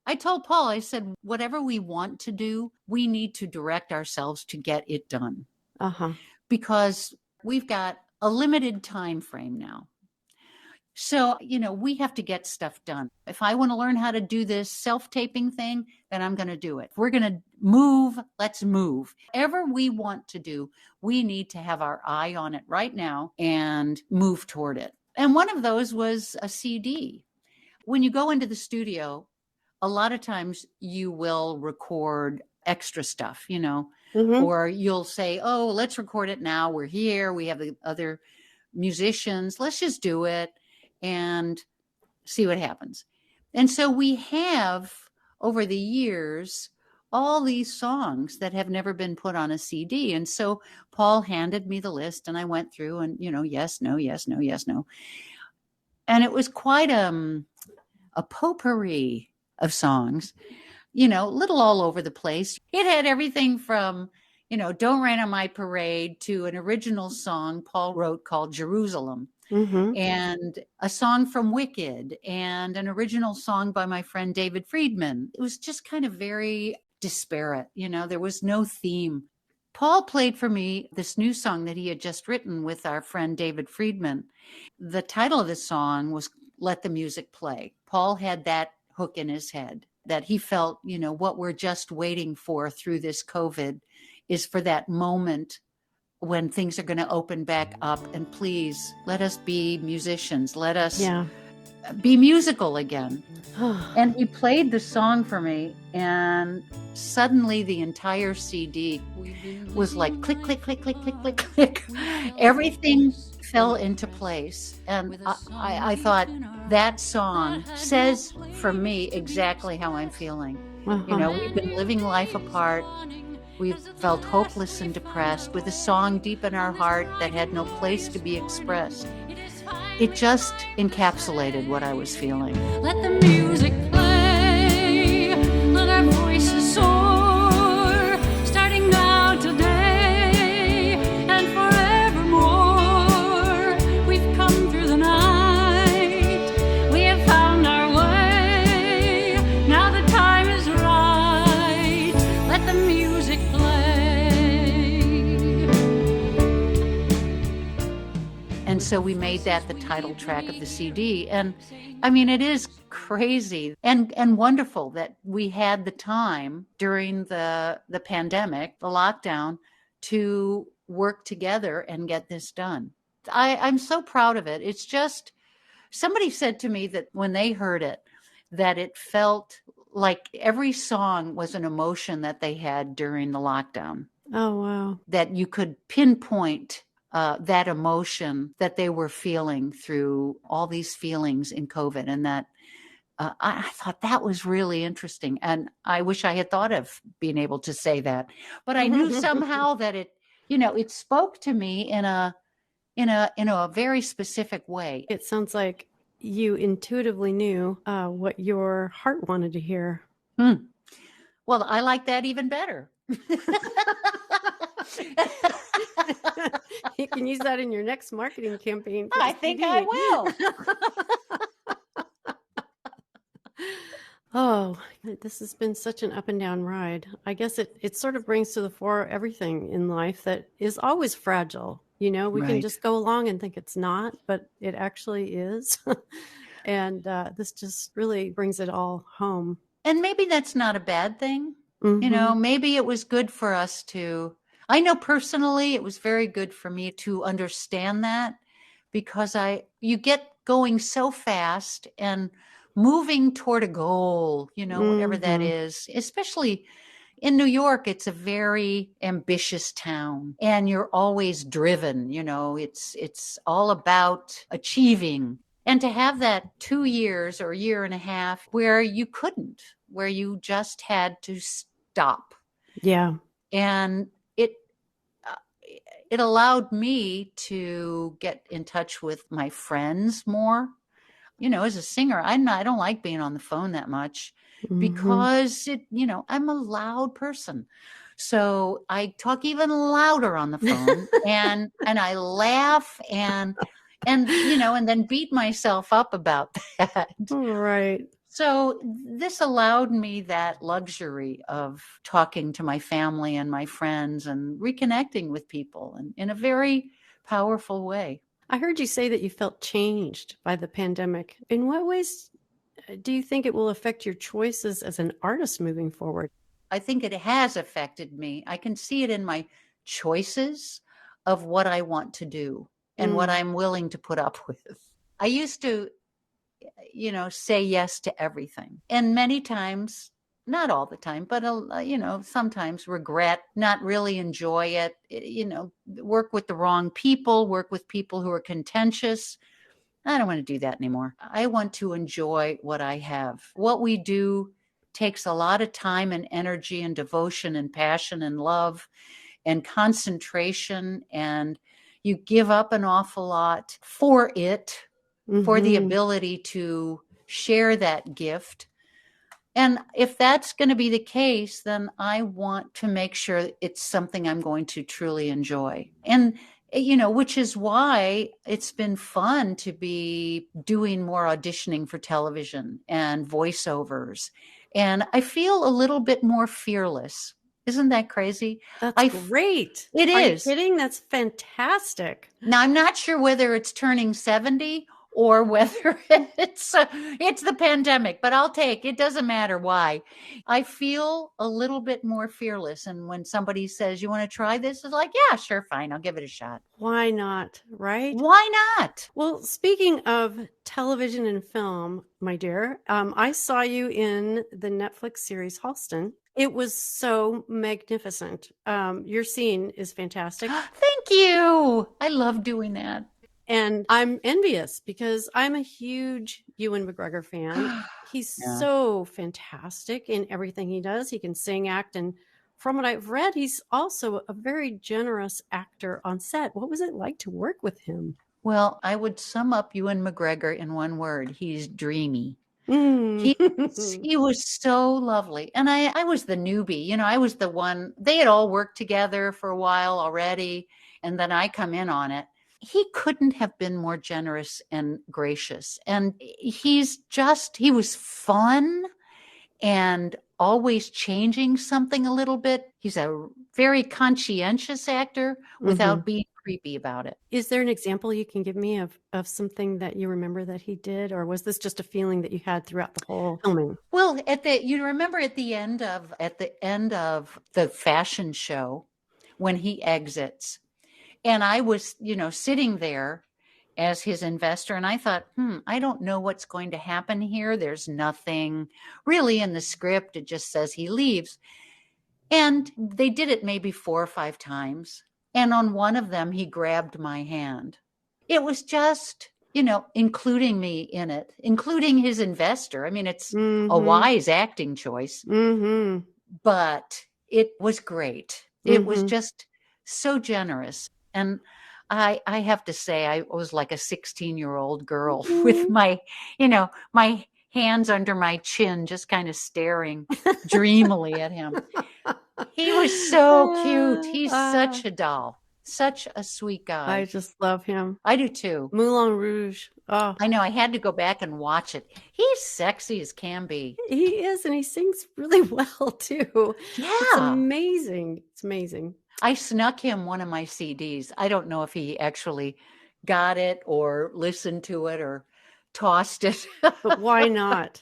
I told Paul, I said, whatever we want to do, we need to direct ourselves to get it done. Because we've got a limited time frame now. So, we have to get stuff done. If I want to learn how to do this self-taping thing, then I'm going to do it. If we're going to move, let's move. Whatever we want to do, we need to have our eye on it right now and move toward it. And one of those was a CD. When you go into the studio, a lot of times you will record extra stuff, or you'll say, oh, let's record it now. We're here. We have the other musicians. Let's just do it and see what happens. And so we have, over the years, all these songs that have never been put on a CD. And so Paul handed me the list and I went through and, yes, no, yes, no, yes, no. And it was quite a potpourri of songs, little all over the place. It had everything from, Don't Rain on My Parade to an original song Paul wrote called Jerusalem. And a song from Wicked and an original song by my friend David Friedman. It was just kind of very disparate. There was no theme. Paul played for me this new song that he had just written with our friend David Friedman. The title of the song was Let the Music Play. Paul had that hook in his head that he felt, what we're just waiting for through this COVID is for that moment when things are going to open back up, and please let us be musicians. Let us be musical again. And he played the song for me, and suddenly the entire CD was like click, click, click, click, click, click, click. Everything fell into place. And I thought that song says for me exactly how I'm feeling. We've been living life apart. We've felt hopeless and depressed with a song deep in our heart that had no place to be expressed. It just encapsulated what I was feeling. Let the music play, let our voices soar, starting now today and forevermore. We've come through the night, we have found our way, now the time is right, let the music play. And so we made that the title track of the CD. And I mean, it is crazy and wonderful that we had the time during the pandemic, the lockdown, to work together and get this done. I'm so proud of it. It's just, somebody said to me that when they heard it, that it felt like every song was an emotion that they had during the lockdown. Oh, wow. That you could pinpoint that emotion that they were feeling through all these feelings in COVID. And that I thought that was really interesting. And I wish I had thought of being able to say that, but I knew somehow that it, it spoke to me in a very specific way. It sounds like you intuitively knew what your heart wanted to hear. Well, I like that even better. You can use that in your next marketing campaign. I think I will. Oh, this has been such an up and down ride. I guess it sort of brings to the fore everything in life that is always fragile. We can just go along and think it's not, but it actually is. And this just really brings it all home. And maybe that's not a bad thing. Maybe it was good for us to, I know personally, it was very good for me to understand that, because you get going so fast and moving toward a goal, whatever that is, especially in New York. It's a very ambitious town and you're always driven, it's all about achieving. And to have that 2 years or a year and a half where you couldn't, where you just had to stop. Yeah. And it allowed me to get in touch with my friends more. As a singer, I don't like being on the phone that much because I'm a loud person. So I talk even louder on the phone and I laugh, and and, and then beat myself up about that. Right. So this allowed me that luxury of talking to my family and my friends and reconnecting with people in a very powerful way. I heard you say that you felt changed by the pandemic. In what ways do you think it will affect your choices as an artist moving forward? I think it has affected me. I can see it in my choices of what I want to do and what I'm willing to put up with. I used to, say yes to everything. And many times, not all the time, but, sometimes regret, not really enjoy it, work with the wrong people, work with people who are contentious. I don't want to do that anymore. I want to enjoy what I have. What we do takes a lot of time and energy and devotion and passion and love and concentration. And you give up an awful lot for it, for the ability to share that gift. And if that's going to be the case, then I want to make sure it's something I'm going to truly enjoy. And which is why it's been fun to be doing more auditioning for television and voiceovers. And I feel a little bit more fearless. Isn't that crazy? That's great. It is. Are you kidding? That's fantastic. Now, I'm not sure whether it's turning 70 or whether it's the pandemic, but I'll take it. Doesn't matter why. I feel a little bit more fearless. And when somebody says, you want to try this? It's like, yeah, sure, fine. I'll give it a shot. Why not? Right? Why not? Well, speaking of television and film, my dear, I saw you in the Netflix series Halston. It was so magnificent. Your scene is fantastic. Thank you. I love doing that. And I'm envious because I'm a huge Ewan McGregor fan. He's so fantastic in everything he does. He can sing, act, and from what I've read, he's also a very generous actor on set. What was it like to work with him? Well, I would sum up Ewan McGregor in one word. He's dreamy. He was so lovely. And I was the newbie. I was the one. They had all worked together for a while already. And then I come in on it. He couldn't have been more generous and gracious. And he was fun and always changing something a little bit. He's a very conscientious actor without being creepy about it. Is there an example you can give me of something that you remember that he did? Or was this just a feeling that you had throughout the whole filming? Well, you remember at the end of the fashion show when he exits, and I was, sitting there as his investor, and I thought, I don't know what's going to happen here. There's nothing really in the script. It just says he leaves. And they did it maybe 4 or 5 times. And on one of them, he grabbed my hand. It was just, including me in it, including his investor. I mean, it's a wise acting choice, but it was great. It was just so generous. And I have to say, I was like a 16-year-old girl with my hands under my chin, just kind of staring dreamily at him. He was so cute. He's such a doll, such a sweet guy. I just love him. I do too. Moulin Rouge. Oh, I know. I had to go back and watch it. He's sexy as can be. He is, and he sings really well too. Yeah. It's amazing. It's amazing. I snuck him one of my CDs. I don't know if he actually got it or listened to it or tossed it. But why not?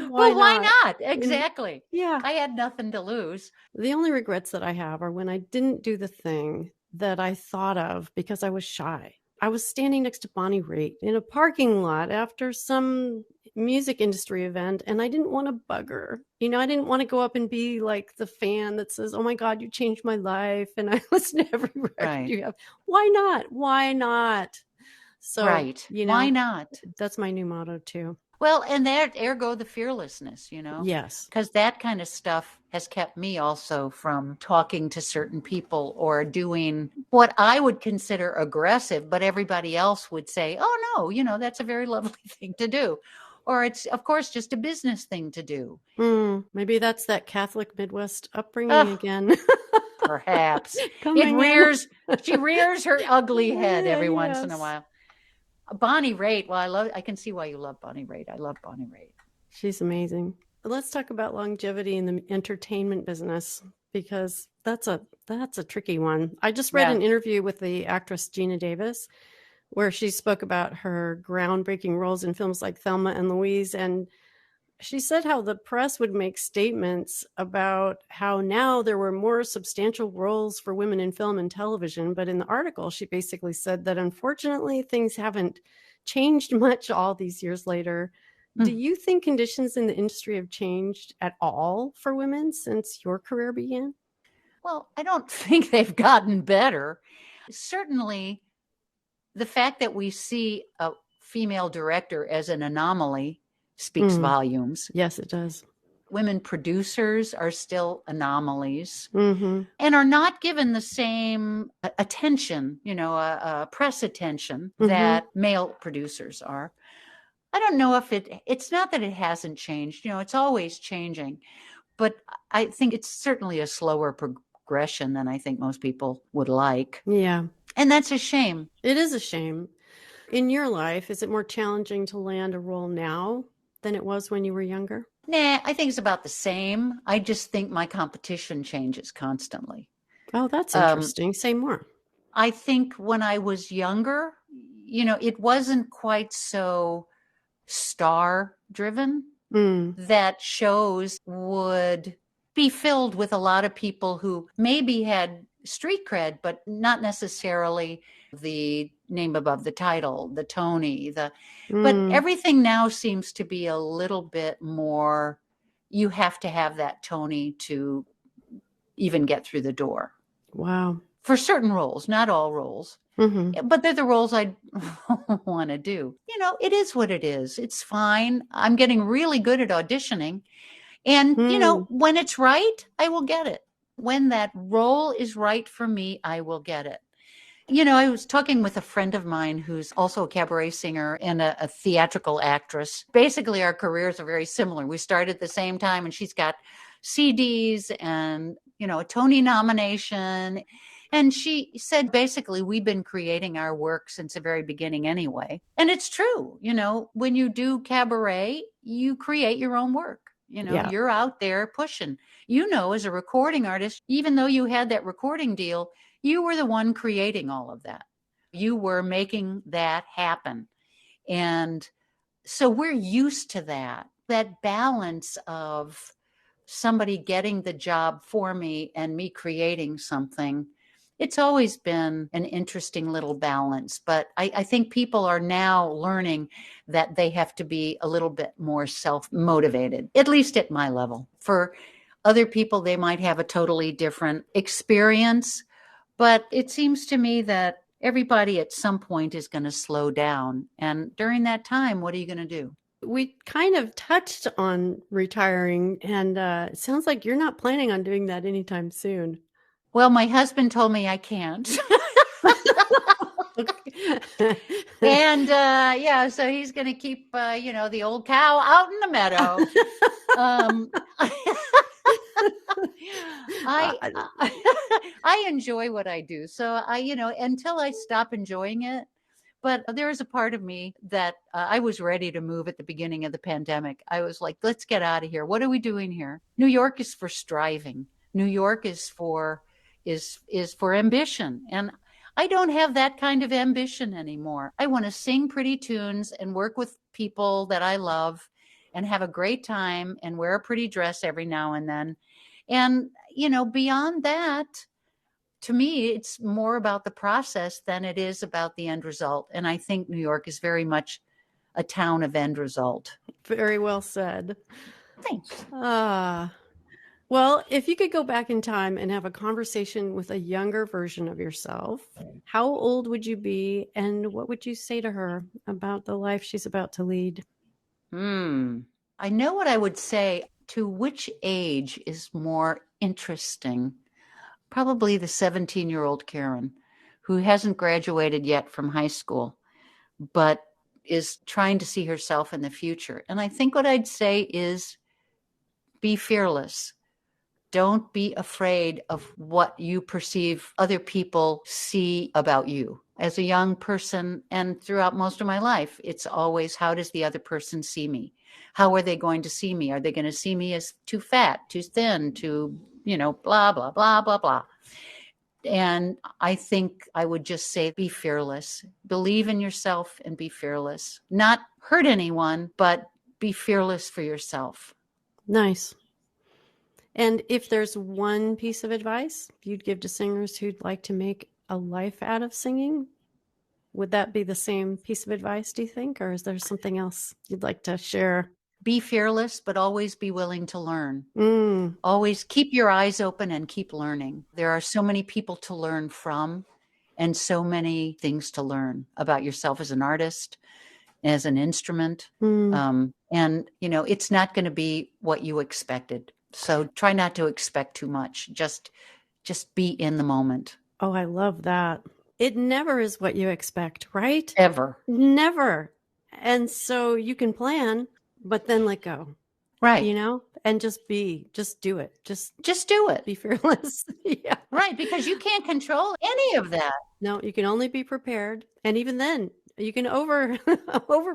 Why not? Exactly. Yeah. I had nothing to lose. The only regrets that I have are when I didn't do the thing that I thought of because I was shy. I was standing next to Bonnie Raitt in a parking lot after some music industry event, and I didn't want to bug her. I didn't want to go up and be like the fan that says, oh my God, you changed my life, and I listen to every record you have. Why not? Why not? So, why not? That's my new motto too. Well, and ergo the fearlessness, Yes. Because that kind of stuff has kept me also from talking to certain people or doing what I would consider aggressive, but everybody else would say, oh, no, that's a very lovely thing to do. Or it's, of course, just a business thing to do. Maybe that's that Catholic Midwest upbringing again. Perhaps. She rears her ugly head every once in a while. Bonnie Raitt. Well, I can see why you love Bonnie Raitt. I love Bonnie Raitt. She's amazing. Let's talk about longevity in the entertainment business, because that's a tricky one. I just read an interview with the actress Gina Davis where she spoke about her groundbreaking roles in films like Thelma and Louise, and she said how the press would make statements about how now there were more substantial roles for women in film and television. But in the article, she basically said that unfortunately things haven't changed much all these years later. Do you think conditions in the industry have changed at all for women since your career began? Well, I don't think they've gotten better. Certainly, the fact that we see a female director as an anomaly speaks volumes. Yes, it does. Women producers are still anomalies and are not given the same attention, press attention that male producers are. I don't know if it's not that it hasn't changed, it's always changing, but I think it's certainly a slower progression than I think most people would like. Yeah. And that's a shame. It is a shame. In your life, is it more challenging to land a role now than it was when you were younger? Nah, I think it's about the same. I just think my competition changes constantly. Oh, that's interesting. Say more. I think when I was younger, it wasn't quite so star driven that shows would be filled with a lot of people who maybe had street cred, but not necessarily the name above the title, the Tony, but everything now seems to be a little bit more, you have to have that Tony to even get through the door. Wow. For certain roles, not all roles, but they're the roles I want to do. It is what it is. It's fine. I'm getting really good at auditioning. And, when it's right, I will get it. When that role is right for me, I will get it. I was talking with a friend of mine who's also a cabaret singer and a theatrical actress. Basically, our careers are very similar. We started at the same time, and she's got CDs and, a Tony nomination. And she said, basically, we've been creating our work since the very beginning anyway. And it's true. When you do cabaret, you create your own work. You're out there pushing. As a recording artist, even though you had that recording deal, you were the one creating all of that. You were making that happen. And so we're used to that balance of somebody getting the job for me and me creating something. It's always been an interesting little balance, but I think people are now learning that they have to be a little bit more self-motivated, at least at my level. For other people, they might have a totally different experience, but it seems to me that everybody at some point is going to slow down. And during that time, what are you going to do? We kind of touched on retiring, and it sounds like you're not planning on doing that anytime soon. Well, my husband told me I can't. And so he's going to keep, the old cow out in the meadow. I enjoy what I do. So until I stop enjoying it. But there is a part of me that I was ready to move at the beginning of the pandemic. I was like, let's get out of here. What are we doing here? New York is for striving. New York is for ambition. And I don't have that kind of ambition anymore. I want to sing pretty tunes and work with people that I love and have a great time and wear a pretty dress every now and then. And, beyond that, to me, it's more about the process than it is about the end result. And I think New York is very much a town of end result. Very well said. Thanks. Well, if you could go back in time and have a conversation with a younger version of yourself, how old would you be and what would you say to her about the life she's about to lead? I know what I would say. To which age is more interesting? Probably the 17-year-old Karen, who hasn't graduated yet from high school, but is trying to see herself in the future. And I think what I'd say is be fearless. Don't be afraid of what you perceive other people see about you. as a young person and throughout most of my life, it's always, how does the other person see me? How are they going to see me? Are they going to see me as too fat, too thin, too, blah, blah, blah, blah, blah. And I think I would just say, be fearless. Believe in yourself and be fearless. Not hurt anyone, but be fearless for yourself. Nice. And if there's one piece of advice you'd give to singers who'd like to make a life out of singing, would that be the same piece of advice, do you think? Or is there something else you'd like to share? Be fearless, but always be willing to learn. Always keep your eyes open and keep learning. There are so many people to learn from and so many things to learn about yourself as an artist, as an instrument. And, it's not going to be what you expected. So try not to expect too much. Just be in the moment. Oh, I love that. It never is what you expect, right? Ever. Never. And so you can plan, but then let go. Right. And just do it. Just do it. Be fearless. Yeah. Right. Because you can't control any of that. No, you can only be prepared. And even then you can over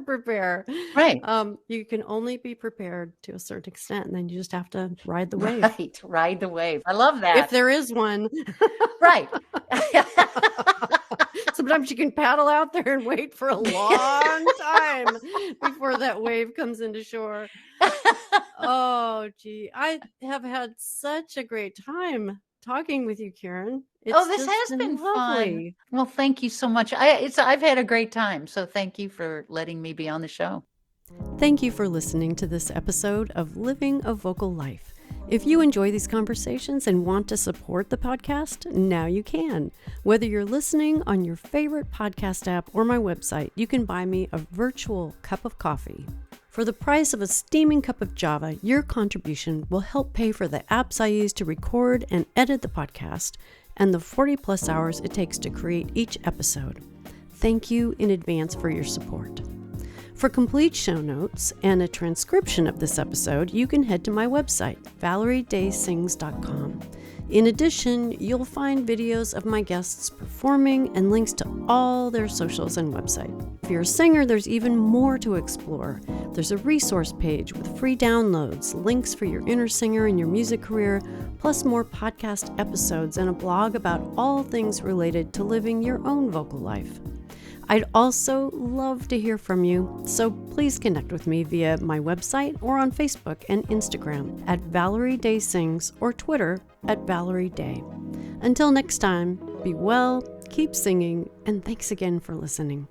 prepare. Right. You can only be prepared to a certain extent. And then you just have to ride the wave. Right. Ride the wave. I love that. If there is one. Right. Sometimes you can paddle out there and wait for a long time before that wave comes into shore. Oh, gee. I have had such a great time talking with you, Karen. This has been lovely. Fun. Well, thank you so much. I've had a great time. So thank you for letting me be on the show. Thank you for listening to this episode of Living a Vocal Life. If you enjoy these conversations and want to support the podcast, now you can. Whether you're listening on your favorite podcast app or my website, you can buy me a virtual cup of coffee. For the price of a steaming cup of Java, your contribution will help pay for the apps I use to record and edit the podcast and the 40+ hours it takes to create each episode. Thank you in advance for your support. For complete show notes and a transcription of this episode, you can head to my website, ValerieDaySings.com. In addition, you'll find videos of my guests performing and links to all their socials and website. If you're a singer, there's even more to explore. There's a resource page with free downloads, links for your inner singer and your music career, plus more podcast episodes and a blog about all things related to living your own vocal life. I'd also love to hear from you, so please connect with me via my website or on Facebook and Instagram at Valerie Day Sings or Twitter at Valerie Day. Until next time, be well, keep singing, and thanks again for listening.